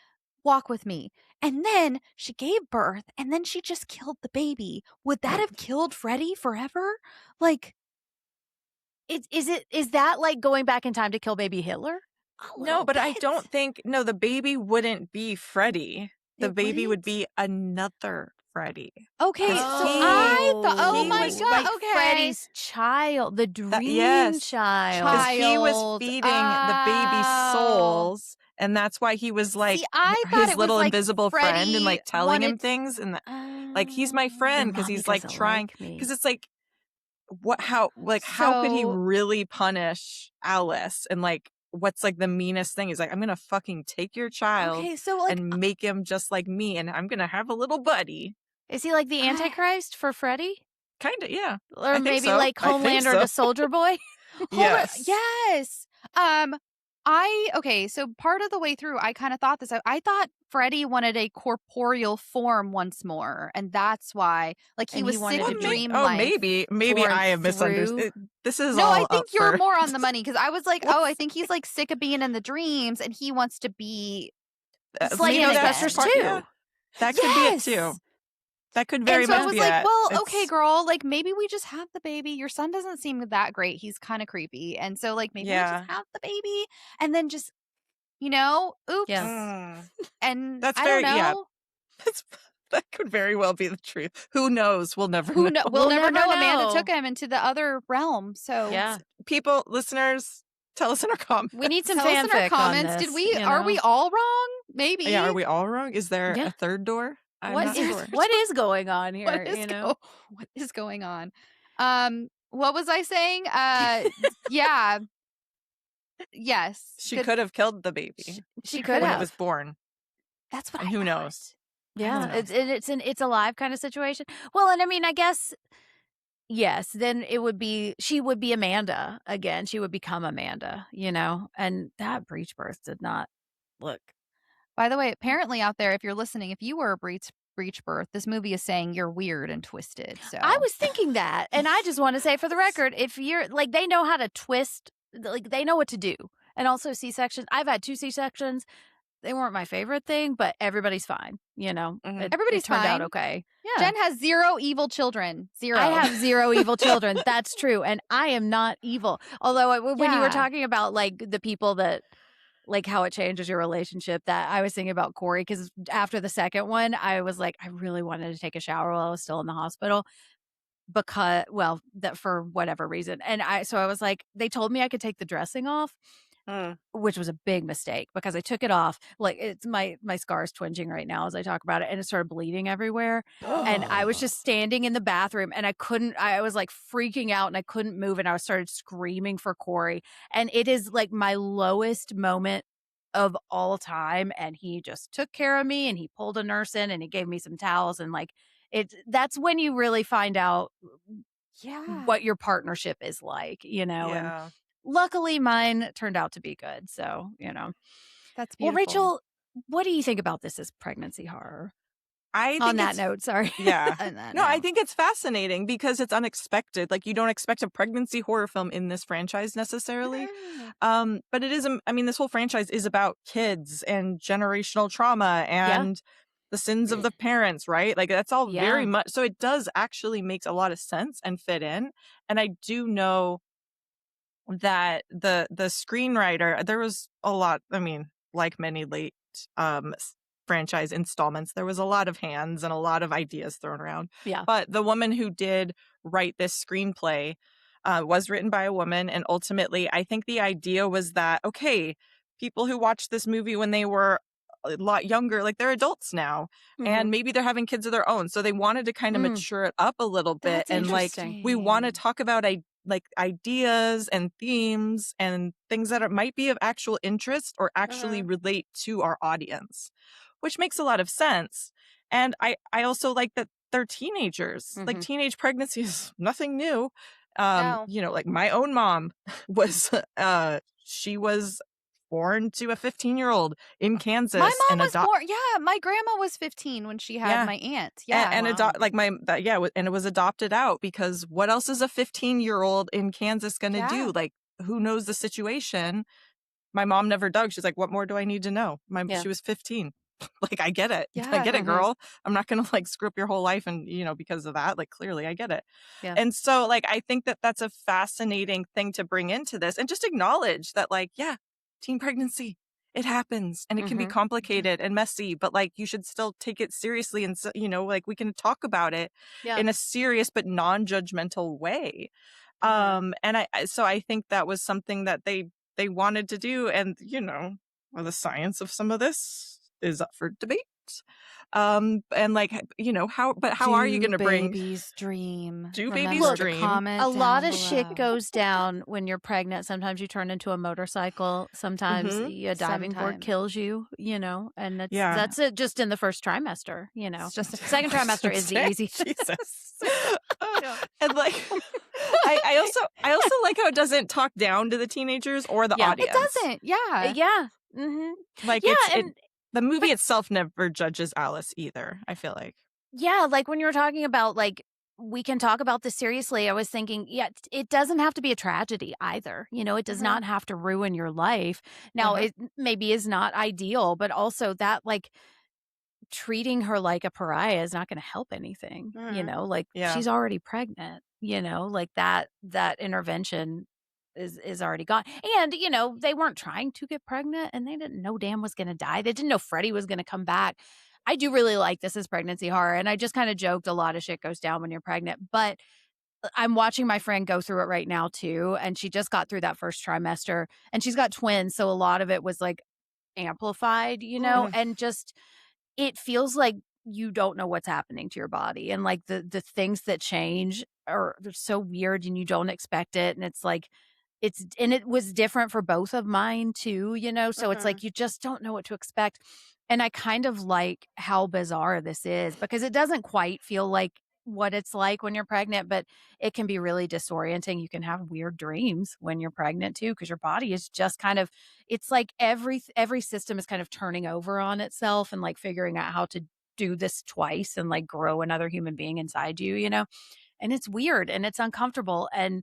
S2: walk with me. And then she gave birth, and then she just killed the baby. Would that have killed Freddie forever? Like,
S1: is that like going back in time to kill baby Hitler?
S3: No, but I don't think, the baby wouldn't be Freddie. the baby would be another Freddy.
S2: Okay, so I thought, oh my God,
S1: like
S2: okay.
S1: Freddy's child, the dream child.
S3: Because he was feeding the baby souls, and that's why he was like his little invisible friend and like telling him things, and like he's my friend because he's like trying. Because it's like, how could he really punish Alice? And like, what's like the meanest thing? He's like, I'm gonna fucking take your child and make him just like me, and I'm gonna have a little buddy.
S1: Is he like the Antichrist for Freddy?
S3: Kind of, yeah.
S1: Or maybe like Homelander to Soldier Boy?
S2: Yes. So part of the way through, I kind of thought this. I thought Freddy wanted a corporeal form once more, and that's why, like, he was sick of dream life.
S3: Maybe I have misunderstood. This is
S2: no. I think you're more on the money because I was like, I think he's like sick of being in the dreams, and he wants to be
S1: Slaying Investors too.
S3: Yeah. That could be it too. That could very much be it.
S2: So I was like, well, okay, girl, like maybe we just have the baby. Your son doesn't seem that great. He's kind of creepy. And so like maybe we just have the baby and then just, oops.
S1: Yeah.
S2: And
S3: that's
S2: I don't know.
S3: That could very well be the truth. Who knows? We'll never know.
S2: We'll never know. Amanda took him into the other realm. So
S3: people, listeners, tell us in our comments.
S1: We need some fanfic in our comments. On this,
S2: Did we? Are we all wrong? Maybe.
S3: Yeah. Are we all wrong? Is there a third door?
S1: What is going on here?
S2: What is going on? What was I saying? Yeah. Yes.
S3: She could have killed the baby.
S1: She could have
S3: when it was born.
S2: That's what.
S3: And who knows?
S1: Yeah, it's a live kind of situation. Well, and I mean, I guess yes. Then she would be Amanda again. She would become Amanda, and that breech birth did not look.
S2: By the way, apparently out there, if you're listening, if you were a breech birth, this movie is saying you're weird and twisted. So
S1: I was thinking that, and I just want to say for the record, if you're like, they know how to twist, like they know what to do, and also C-sections. I've had 2 C-sections. They weren't my favorite thing, but everybody's fine.
S2: Everybody's
S1: turned
S2: fine.
S1: out okay. Yeah.
S2: Jen has 0 evil children. 0.
S1: I have 0 evil children. That's true, and I am not evil. Although when you were talking about like the people that. Like how it changes your relationship, that I was thinking about Corey, because after the second one, I was like, I really wanted to take a shower while I was still in the hospital because, that for whatever reason. And I was like, they told me I could take the dressing off, which was a big mistake because I took it off. Like it's my scar is twinging right now as I talk about it, and it started bleeding everywhere. And I was just standing in the bathroom and I was like freaking out and I couldn't move, and I started screaming for Corey. And it is like my lowest moment of all time. And he just took care of me, and he pulled a nurse in and he gave me some towels, and like that's when you really find out what your partnership is like, and luckily mine turned out to be good. So,
S2: that's beautiful.
S1: Well, Rachel, what do you think about this as pregnancy horror? On that note, sorry.
S3: Yeah. I think it's fascinating because it's unexpected. Like, you don't expect a pregnancy horror film in this franchise necessarily. But it is, this whole franchise is about kids and generational trauma and the sins of the parents, right? Like, that's all very much. So it does actually make a lot of sense and fit in. And I do know that the screenwriter, there was a lot, like many late franchise installments, there was a lot of hands and a lot of ideas thrown around.
S1: Yeah.
S3: But the woman who did write this screenplay was written by a woman, and ultimately I think the idea was that, okay, people who watched this movie when they were a lot younger, like they're adults now, and maybe they're having kids of their own, so they wanted to kind of mature it up a little bit.
S1: That's
S3: and like we want to talk about ideas and themes and things that might be of actual interest or actually relate to our audience, which makes a lot of sense. And I also like that they're teenagers. Like, teenage pregnancy is nothing new. Like my own mom was she was born to a 15-year-old in Kansas.
S2: My mom was born. Yeah, my grandma was 15 when she had my aunt. Yeah,
S3: and it was adopted out because what else is a 15-year-old in Kansas going to do? Like, who knows the situation? My mom never dug. She's like, what more do I need to know? She was 15. Like, I get it. I get it, girl. I'm not going to like screw up your whole life and, because of that. Like, clearly I get it.
S1: Yeah.
S3: And so like, I think that that's a fascinating thing to bring into this and just acknowledge that, like, teen pregnancy. it happens and it can be complicated and messy, but like you should still take it seriously. And so, you know, like we can talk about it in a serious but non-judgmental way. And so I think that was something that they wanted to do. And, you know, well, the science of some of this is up for debate. And like, you know, how are you going to bring
S2: babies dream?
S3: Do babies dream?
S1: A lot of shit goes down when you're pregnant. Sometimes you turn into a motorcycle. Sometimes a diving board kills you, you know, and that's it just in the first trimester, you know.
S2: It's just the
S1: second trimester is the easy.
S3: Jesus. And like, I also like how it doesn't talk down to the teenagers or the audience.
S2: It doesn't. Yeah.
S1: Yeah.
S3: Like the movie itself never judges Alice either, I feel like.
S1: Yeah, like when you were talking about like we can talk about this seriously, I was thinking, it doesn't have to be a tragedy either. You know, it does not have to ruin your life. Now, it maybe is not ideal, but also that like treating her like a pariah is not going to help anything. You know, like she's already pregnant, you know, like that intervention is already gone. And, you know, they weren't trying to get pregnant and they didn't know Dan was going to die. They didn't know Freddie was going to come back. I do really like This Is Pregnancy Horror. And I just kind of joked a lot of shit goes down when you're pregnant. But I'm watching my friend go through it right now, too. And she just got through that first trimester. And she's got twins. So a lot of it was like amplified, you know, and just it feels like you don't know what's happening to your body. And like the things that change they're so weird and you don't expect it. And it's like, it was different for both of mine too, you know? So it's like, you just don't know what to expect. And I kind of like how bizarre this is because it doesn't quite feel like what it's like when you're pregnant, but it can be really disorienting. You can have weird dreams when you're pregnant too, because your body is just kind of, it's like every system is kind of turning over on itself and like figuring out how to do this twice and like grow another human being inside you, you know? And it's weird and it's uncomfortable and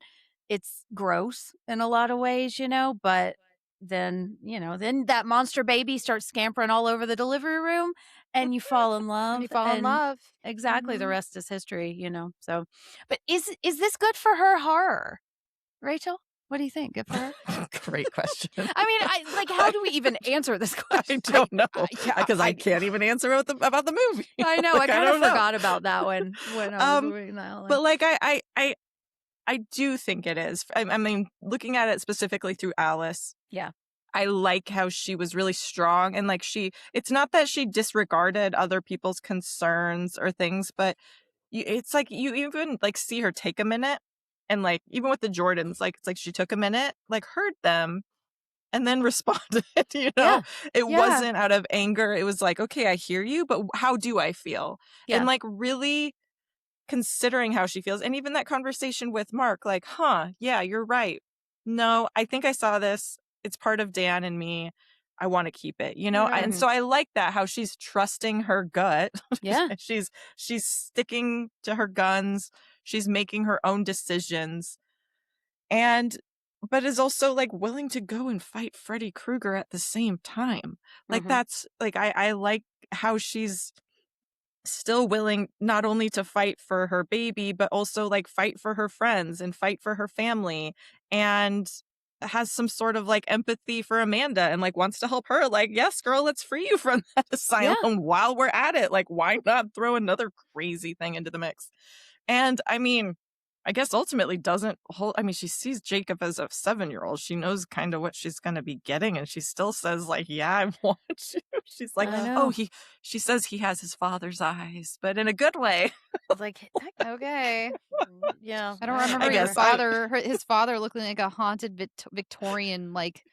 S1: it's gross in a lot of ways, you know, but then, you know, then that monster baby starts scampering all over the delivery room and you fall in love.
S2: And you fall in love.
S1: Exactly. The rest is history, you know. So, but is this good for her horror? Rachel, what do you think? Good for her?
S3: Great question.
S1: I mean, how do we even answer this question?
S3: I don't know because I can't even answer about the movie.
S1: I know. I kind of forgot about that when I was reading that.
S3: But like, I do think it is. I mean, looking at it specifically through Alice.
S1: Yeah.
S3: I like how she was really strong and like it's not that she disregarded other people's concerns or things, but it's like you even like see her take a minute and like even with the Jordans, like it's like she took a minute, like heard them and then responded, you know, it wasn't out of anger. It was like, okay, I hear you, but how do I feel? Yeah. And like really considering how she feels. And even that conversation with Mark, like, yeah, you're right. No, I think I saw this. It's part of Dan and me. I want to keep it, you know? And so I like that, how she's trusting her gut.
S1: Yeah.
S3: she's sticking to her guns. She's making her own decisions. But is also like willing to go and fight Freddy Krueger at the same time. Like that's like, I like how she's still willing not only to fight for her baby, but also like fight for her friends and fight for her family and has some sort of like empathy for Amanda and like wants to help her. Like, yes, girl, let's free you from that asylum while we're at it. Like, why not throw another crazy thing into the mix? And I mean, I guess ultimately doesn't hold. I mean, she sees Jacob as a 7-year-old. She knows kind of what she's going to be getting. And she still says like, yeah, I want you. She's like, she says he has his father's eyes, but in a good way.
S1: It's like,
S2: okay.
S1: Yeah.
S2: I don't remember his father looking like a haunted Victorian, like.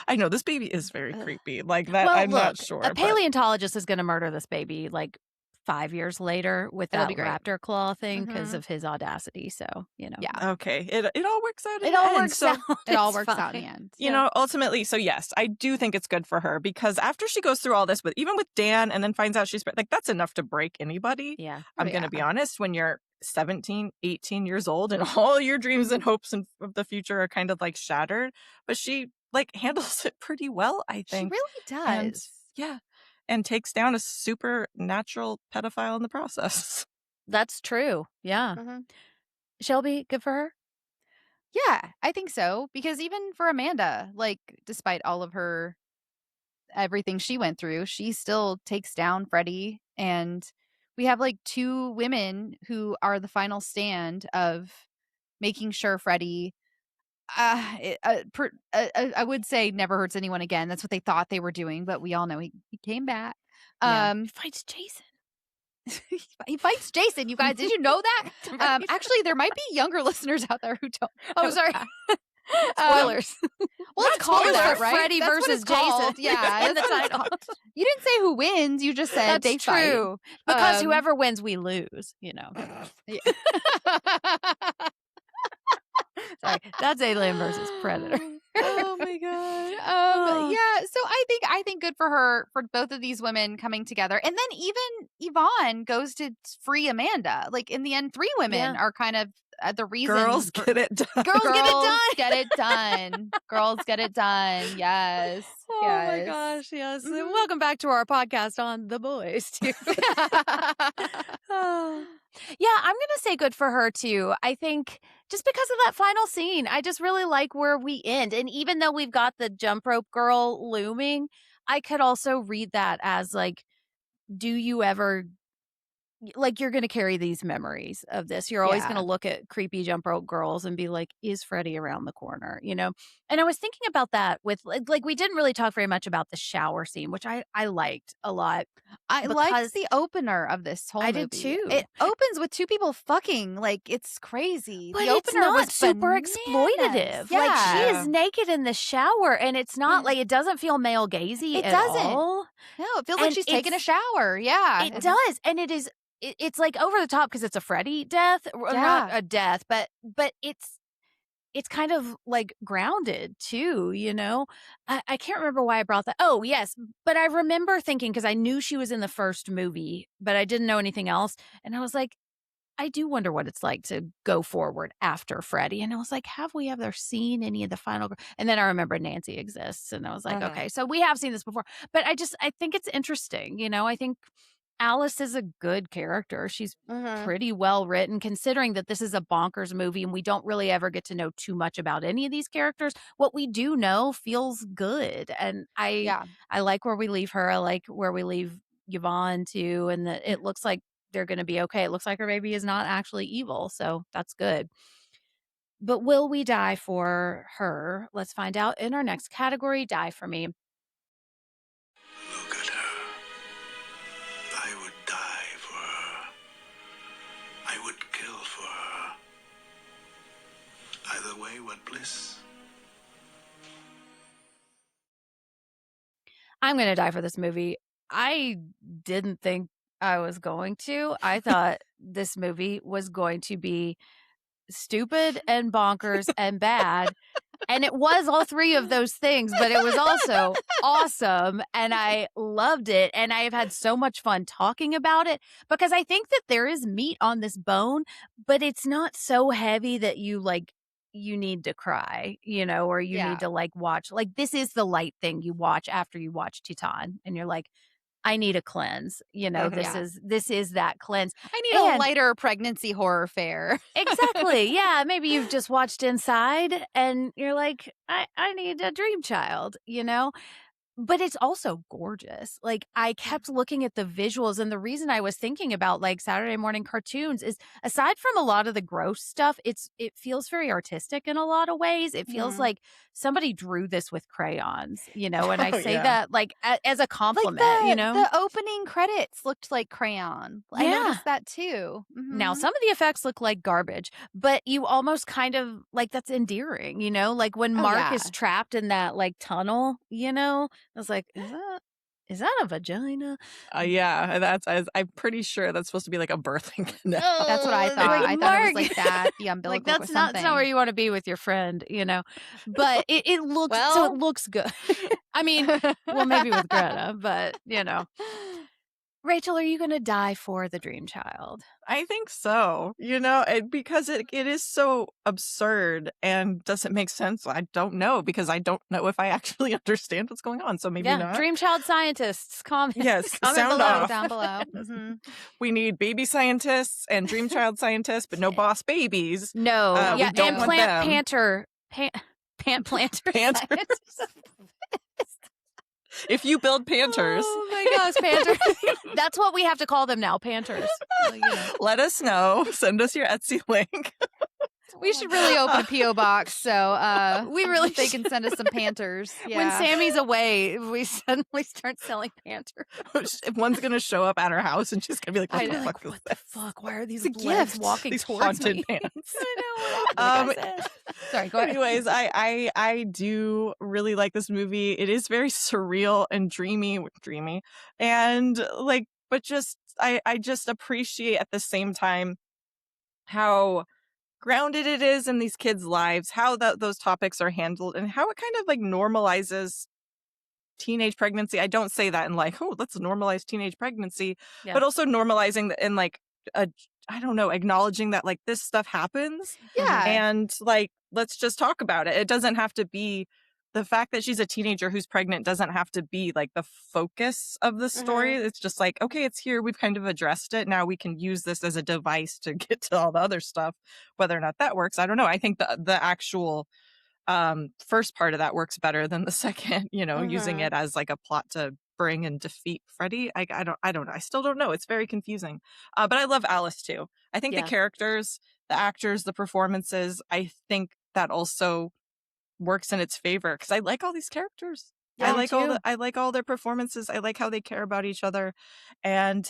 S3: I know this baby is very creepy. Like that. Well, I'm not sure.
S1: A paleontologist is going to murder this baby like 5 years later with that raptor claw thing because of his audacity. So, you know.
S3: Yeah. Okay. It all works out.
S1: It all works out.
S2: It all works out in the end.
S3: You know, ultimately. So yes, I do think it's good for her because after she goes through all this, even with Dan and then finds out she's like, that's enough to break anybody.
S1: Yeah.
S3: I'm going to be honest, when you're 17, 18 years old and all your dreams and hopes of the future are kind of like shattered, but she like handles it pretty well, I think.
S2: She really does.
S3: And takes down a supernatural pedophile in the process.
S1: That's true. Yeah. Shelby, good for her?
S2: Yeah, I think so. Because even for Amanda, like, despite all of her everything she went through, she still takes down Freddie. And we have like 2 women who are the final stand of making sure Freddie, I would say never hurts anyone again. That's what they thought they were doing, but we all know he came back.
S1: He fights Jason.
S2: He fights Jason, you guys. Did you know that? Actually, there might be younger listeners out there who don't.
S1: Oh, sorry.
S2: Spoilers. Well, it's called that, right?
S1: Freddy versus Jason.
S2: Yeah,
S1: in the title.
S2: You didn't say who wins. You just said they
S1: true.
S2: Fight.
S1: Because whoever wins, we lose. You know.
S2: Yeah.
S1: Sorry, that's Alien versus Predator.
S2: Oh my god. Yeah. So I think good for her, for both of these women coming together, and then even Yvonne goes to free Amanda. Like in the end, 3 women are kind of the reason.
S3: Girls get it done.
S1: Girls get it done.
S2: Get it done. Girls get it done. Yes.
S1: Oh my gosh. Yes.
S2: Mm-hmm.
S1: And welcome back to our podcast on The Boys too. Yeah, I'm going to say good for her too. I think just because of that final scene, I just really like where we end. And even though we've got the jump rope girl looming, I could also read that as like, do you ever, like, you're going to carry these memories of this. You're always going to look at creepy jump rope girls and be like, is Freddie around the corner? You know? And I was thinking about that with like we didn't really talk very much about the shower scene, which I liked a lot.
S2: I liked the opener of this whole movie.
S1: I did too.
S2: It opens with 2 people fucking. Like, it's crazy.
S1: But
S2: the
S1: it's
S2: opener
S1: not
S2: was
S1: super
S2: bananas.
S1: exploitative.
S2: Yeah.
S1: Like, she is naked in the shower, and it's not like, it doesn't feel male gazy
S2: It
S1: at
S2: doesn't.
S1: all.
S2: No, it feels like she's taking a shower. Yeah.
S1: It does. And it is, it's like over the top because it's a Freddy death. Or not a death, but it's kind of like grounded too, you know? I can't remember why I brought that. Oh, yes. But I remember thinking, because I knew she was in the first movie, but I didn't know anything else. And I was like, I do wonder what it's like to go forward after Freddy. And I was like, have we ever seen any of the final? And then I remember Nancy exists. And I was like, okay, so we have seen this before. But I think it's interesting. You know, I think Alice is a good character. She's pretty well written, considering that this is a bonkers movie and we don't really ever get to know too much about any of these characters. What we do know feels good. And I like where we leave her. I like where we leave Yvonne too. And that it looks like they're going to be okay. It looks like her baby is not actually evil. So that's good. But will we die for her? Let's find out in our next category, Die For Me.
S6: Look at her. I would die for her. I would kill for her. Either way, what bliss.
S1: I'm going to die for this movie. I didn't think I was going to. I thought this movie was going to be stupid and bonkers and bad. And it was all 3 of those things, but it was also awesome. And I loved it. And I have had so much fun talking about it because I think that there is meat on this bone, but it's not so heavy that you need to cry, you know, or you need to watch. Like, this is the light thing you watch after you watch Titan. And you're like, I need a cleanse. You know, this is that cleanse.
S2: I need a lighter pregnancy horror fare.
S1: Exactly. Yeah. Maybe you've just watched Inside and you're like, I need a dream child, you know? But it's also gorgeous. Like, I kept looking at the visuals, and the reason I was thinking about like Saturday morning cartoons is, aside from a lot of the gross stuff, it feels very artistic in a lot of ways. It feels like somebody drew this with crayons, you know, and I say that like as a compliment,
S2: like
S1: you know.
S2: The opening credits looked like crayon. I noticed that too.
S1: Now, some of the effects look like garbage, but you almost kind of like, that's endearing, you know, like when Mark is trapped in that like tunnel, you know. I was like, is that a vagina?
S3: Yeah, I'm pretty sure that's supposed to be like a birthing canal.
S2: That's what I thought. I thought it was like that, the umbilical.
S1: Like, that's not where you want to be with your friend, you know. But it looks so it looks good. I mean, well, maybe with Greta, but you know. Rachel, are you going to die for the dream child?
S3: I think so. You know, because it is so absurd and doesn't make sense. I don't know, because I don't know if I actually understand what's going on. So maybe not.
S1: Dream child scientists, comment.
S3: Yes,
S1: comment
S3: sound off.
S2: Down below.
S3: We need baby scientists and dream child scientists, but no boss babies.
S1: No.
S3: We don't want them.
S1: Pant planter.
S3: Panther. If you build Panters.
S1: Oh my gosh, Panters. That's what we have to call them now, Panters.
S3: Let us know. Send us your Etsy link.
S2: We should really open a P.O. box so
S1: we really
S2: they can send us some Panters. Yeah.
S1: When Sammy's away, we suddenly start selling Panters.
S3: One's going to show up at her house and she's going to be like, what
S1: the fuck? Why are these
S2: legs
S1: gifts walking
S3: these
S1: towards
S3: haunted
S1: me?
S3: pants?
S1: I know.
S2: Sorry, go ahead.
S3: Anyways, I do really like this movie. It is very surreal and dreamy, and like, but just I just appreciate at the same time how grounded it is in these kids' lives, how those topics are handled, and how it kind of like normalizes teenage pregnancy. I don't say that in like, oh, let's normalize teenage pregnancy, but also normalizing and like I don't know, acknowledging that like this stuff happens.
S2: Yeah.
S3: And like, let's just talk about it. It doesn't have to be the fact that she's a teenager who's pregnant doesn't have to be like the focus of the story. It's just like, okay, it's here. We've kind of addressed it. Now we can use this as a device to get to all the other stuff. Whether or not that works, I don't know. I think the actual first part of that works better than the second, using it as like a plot to bring and defeat Freddy. I don't know. I still don't know. It's very confusing. But I love Alice too. I think the characters, the actors, the performances, I think that also works in its favor because I like all these characters.
S1: Yeah,
S3: I like all their performances. I like how they care about each other, and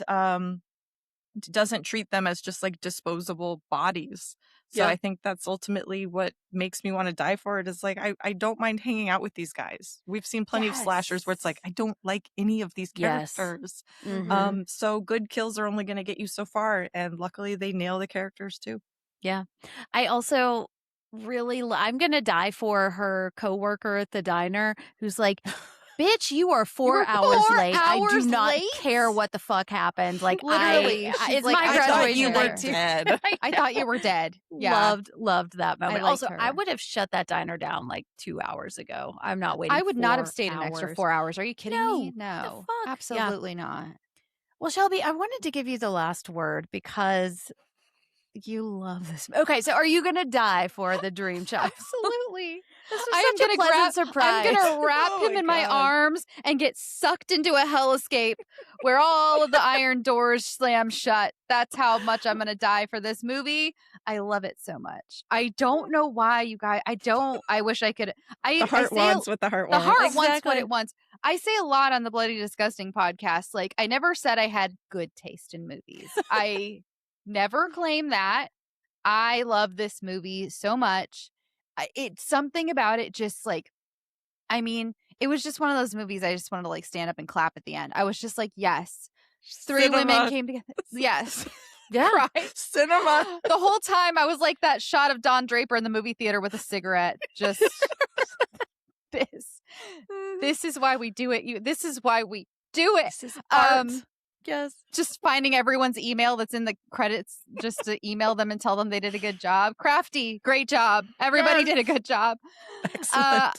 S3: doesn't treat them as just like disposable bodies. So I think that's ultimately what makes me want to die for it is like, I don't mind hanging out with these guys. We've seen plenty of slashers where it's like, I don't like any of these characters. So good kills are only going to get you so far. And luckily they nail the characters too.
S1: Yeah. I also really, I'm going to die for her coworker at the diner who's like, bitch, you are 4 hours late. I do not care what the fuck happened. Like,
S2: literally,
S1: it's
S2: like,
S1: my
S3: I thought you
S1: graduation
S3: were
S1: night, too.
S3: dead.
S2: I thought you were dead. Yeah.
S1: Loved that moment.
S2: I
S1: Also,
S2: her.
S1: I would have shut that diner down like 2 hours ago. I'm not waiting.
S2: I would not have
S1: 4
S2: stayed an extra
S1: hours.
S2: 4 hours. Are you kidding me?
S1: No.
S2: No,
S1: The fuck?
S2: absolutely not.
S1: Well, Shelby, I wanted to give you the last word because you love this. Okay, so are you going to die for the dream child?
S2: Absolutely.
S1: This
S2: I am
S1: such a pleasant surprise.
S2: I'm gonna wrap him in my arms and get sucked into a hellscape where all of the iron doors slam shut. That's how much I'm gonna die for this movie. I love it so much. I don't know why, you guys. I wish I could.
S3: The heart wants what the heart wants.
S2: The heart wants what it wants. I say a lot on the Bloody Disgusting podcast. Like, I never said I had good taste in movies. I never claim that. I love this movie so much. It's something about it just like, I mean, it was just one of those movies I just wanted to like stand up and clap at the end. I was just like, yes. 3 women came together. Yes.
S1: Yeah.
S2: Right.
S3: Cinema.
S2: The whole time I was like that shot of Don Draper in the movie theater with a cigarette. Just this is why we do it. This is why we do it.
S1: This is art.
S2: Yes. Just finding everyone's email that's in the credits just to email them and tell them they did a good job. Crafty, great job. Everybody did a good job.
S3: Excellent.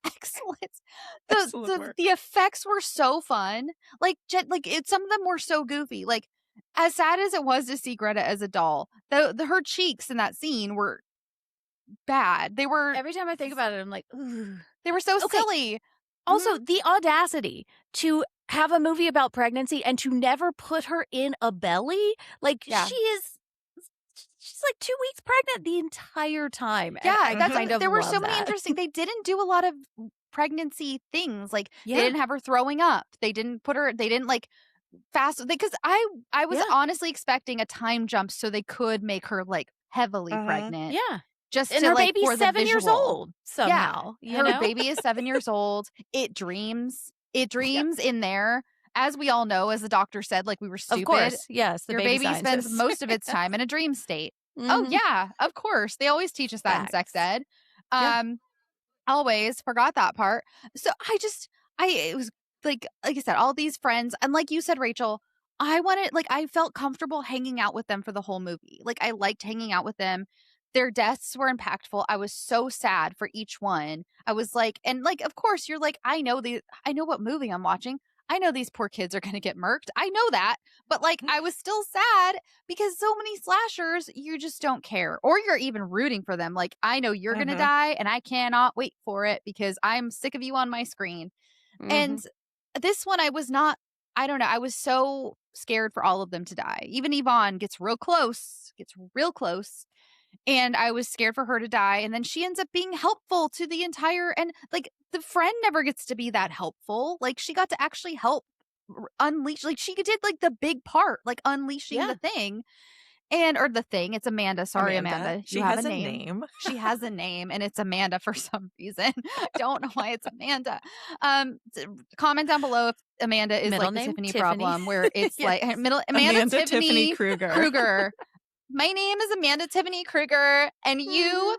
S2: Excellent. The effects were so fun. Some of them were so goofy. Like, as sad as it was to see Greta as a doll, her cheeks in that scene were bad. They were.
S1: Every time I think about it, I'm like, ooh.
S2: They were so silly.
S1: Also, the audacity to have a movie about pregnancy and to never put her in a belly. Like, she's like 2 weeks pregnant the entire time.
S2: Yeah, there were so many interesting. They didn't do a lot of pregnancy things. Like, they didn't have her throwing up. They didn't put her. They didn't like fast because I was honestly expecting a time jump so they could make her like heavily pregnant.
S1: Yeah.
S2: Just
S1: and
S2: to,
S1: her
S2: like,
S1: baby's
S2: for the
S1: 7 years
S2: visual.
S1: old somehow.
S2: Yeah, her baby is 7 years old. It dreams in there. As we all know, as the doctor said, like, we were stupid.
S1: Of course, yes.
S2: Your baby spends most of its time in a dream state. Oh, yeah, of course. They always teach us that in sex ed. Always forgot that part. So it was like I said, all these friends. And like you said, Rachel, I felt comfortable hanging out with them for the whole movie. Like, I liked hanging out with them. Their deaths were impactful. I was so sad for each one. I was like, and like, of course, you're like, I know what movie I'm watching. I know these poor kids are going to get murked. I know that. But like, I was still sad because so many slashers, you just don't care. Or you're even rooting for them. Like, I know you're going to die and I cannot wait for it because I'm sick of you on my screen. And this one, I was not, I don't know. I was so scared for all of them to die. Even Yvonne gets real close. And I was scared for her to die. And then she ends up being helpful to the entire, and like the friend never gets to be that helpful. Like she got to actually help unleash, like she did like the big part, like unleashing the thing. Or the thing. It's Amanda. Sorry, Amanda.
S3: She has a name.
S2: She has a name, and it's Amanda for some reason. I don't know why it's Amanda. Comment down below if Amanda is
S1: middle
S2: like the
S1: name,
S2: Tiffany problem, where it's
S3: yes.
S2: like Amanda Tiffany
S3: Kruger.
S2: My name is Amanda Tiffany Kruger, and you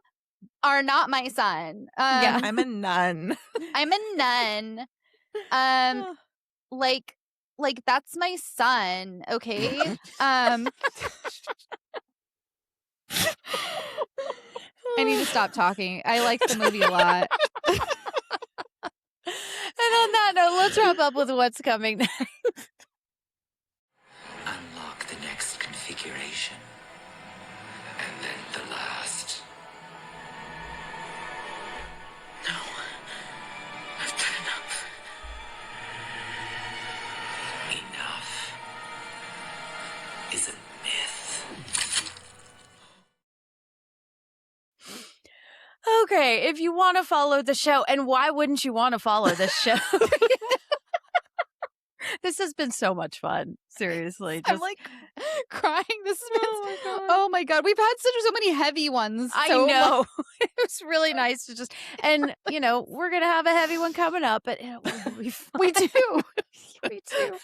S2: are not my son.
S3: I'm a nun.
S2: I'm a nun. Like that's my son, okay? I need to stop talking. I like the movie a lot.
S1: And on that note, let's wrap up with what's coming next.
S4: Unlock the next configuration. And then the last. No. I've done enough. Enough is a myth.
S1: Okay, if you want to follow the show, and why wouldn't you want to follow this show? This has been so much fun. Seriously.
S2: I'm like crying. This has been, oh my God. We've had so many heavy ones.
S1: I know. It was really nice to just, and we're going to have a heavy one coming up, but it will be fun.
S2: We do.
S1: We do.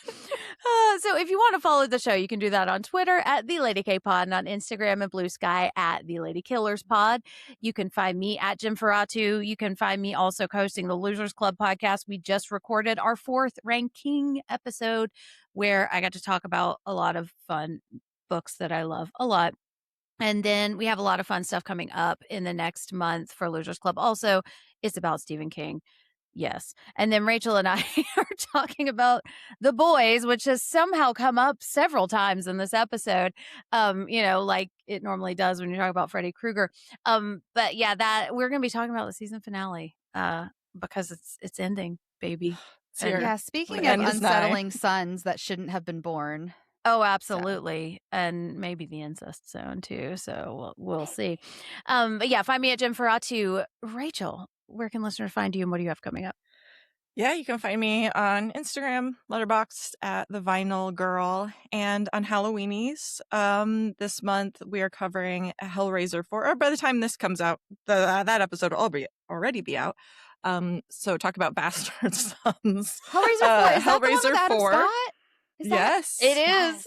S1: So if you want to follow the show, you can do that on Twitter at The Lady K Pod, and on Instagram and Blue Sky at The Lady Killers Pod. You can find me at Jim Ferratu. You can find me also hosting the Losers Club podcast. We just recorded our 4th ranking episode where I got to talk about a lot of fun books that I love a lot. And then we have a lot of fun stuff coming up in the next month for Losers Club. Also, it's about Stephen King. Yes. And then Rachel and I are talking about The Boys, which has somehow come up several times in this episode, like it normally does when you talk about Freddy Krueger. But yeah, that we're going to be talking about the season finale because it's ending, baby.
S2: Yeah, speaking of unsettling sons that shouldn't have been born.
S1: Oh, absolutely. So. And maybe the incest zone too. So we'll see. But yeah, find me at Jim Ferratu. Rachel, where can listeners find you and what do you have coming up?
S3: Yeah, you can find me on Instagram, Letterboxd at The Vinyl Girl, and on Halloweenies. This month we are covering Hellraiser 4. Or by the time this comes out, that episode will already be out. So talk about Bastard Sons.
S2: Hellraiser 4. Is
S3: Hellraiser 4. Yes,
S1: it is.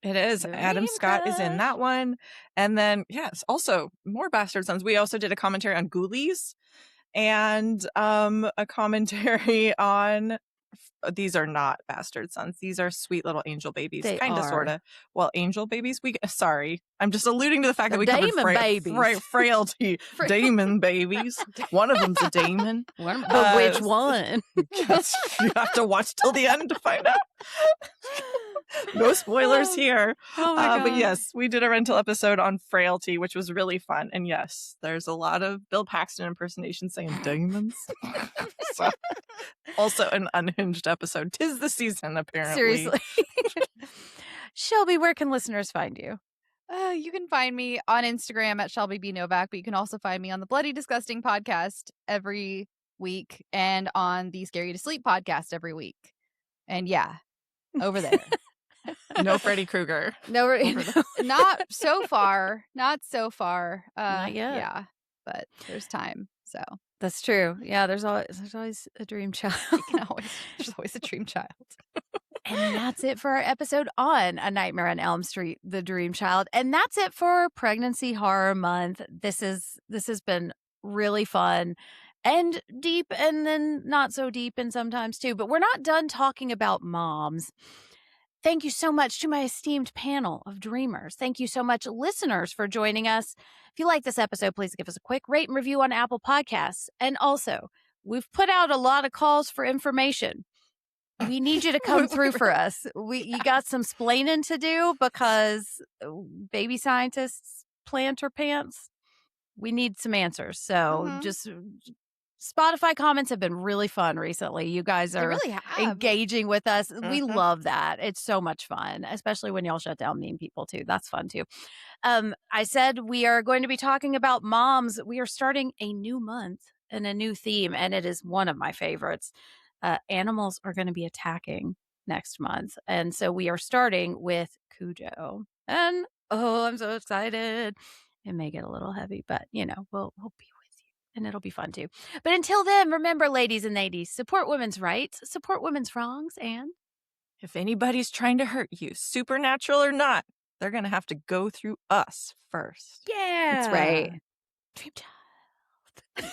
S3: It is. Adam Scott is in that one. And then, yes, also more Bastard Sons. We also did a commentary on Ghoulies and a commentary on, these are not Bastard Sons. These are sweet little angel babies. Kind of, sort of. Well, angel babies? Sorry. I'm just alluding to the fact that we covered frailty. Damon babies. One of them's a demon.
S1: But which one?
S3: You have to watch till the end to find out. No spoilers here.
S1: Oh my God.
S3: But yes, we did a rental episode on frailty, which was really fun. And yes, there's a lot of Bill Paxton impersonation saying demons. So, also an unhinged episode. 'Tis the season, apparently.
S1: Seriously. Shelby, where can listeners find you?
S2: You can find me on Instagram at Shelby B. Novak, but you can also find me on the Bloody Disgusting podcast every week and on the Scary to Sleep podcast every week. And yeah, over there.
S3: No Freddy Krueger.
S2: Not so far. Not so far.
S1: Not yet.
S2: Yeah, but there's time. So
S1: that's true. Yeah, there's always a dream child.
S2: There's always a dream child.
S1: And that's it for our episode on A Nightmare on Elm Street, The Dream Child. And that's it for Pregnancy Horror Month. This has been really fun and deep, and then not so deep and sometimes too. But we're not done talking about moms. Thank you so much to my esteemed panel of dreamers. Thank you so much, listeners, for joining us. If you like this episode, please give us a quick rate and review on Apple Podcasts. And also, we've put out a lot of calls for information. We need you to come through for us. You got some splaining to do because baby scientists planter pants. We need some answers. So just Spotify comments have been really fun recently. You guys
S2: They
S1: are
S2: really have.
S1: engaging with us. We
S3: Mhm.
S1: love that. It's so much fun, especially when y'all shut down mean people too. That's fun too. I said we are going to be talking about moms. We are starting a new month and a new theme, and it is one of my favorites. Animals are going to be attacking next month. And so we are starting with Cujo. And I'm so excited. It may get a little heavy, but we'll be with you and it'll be fun too. But until then, remember, ladies and ladies, support women's rights, support women's wrongs, and
S3: if anybody's trying to hurt you, supernatural or not, they're going to have to go through us first.
S1: yeah.
S2: That's right.
S1: Dream child.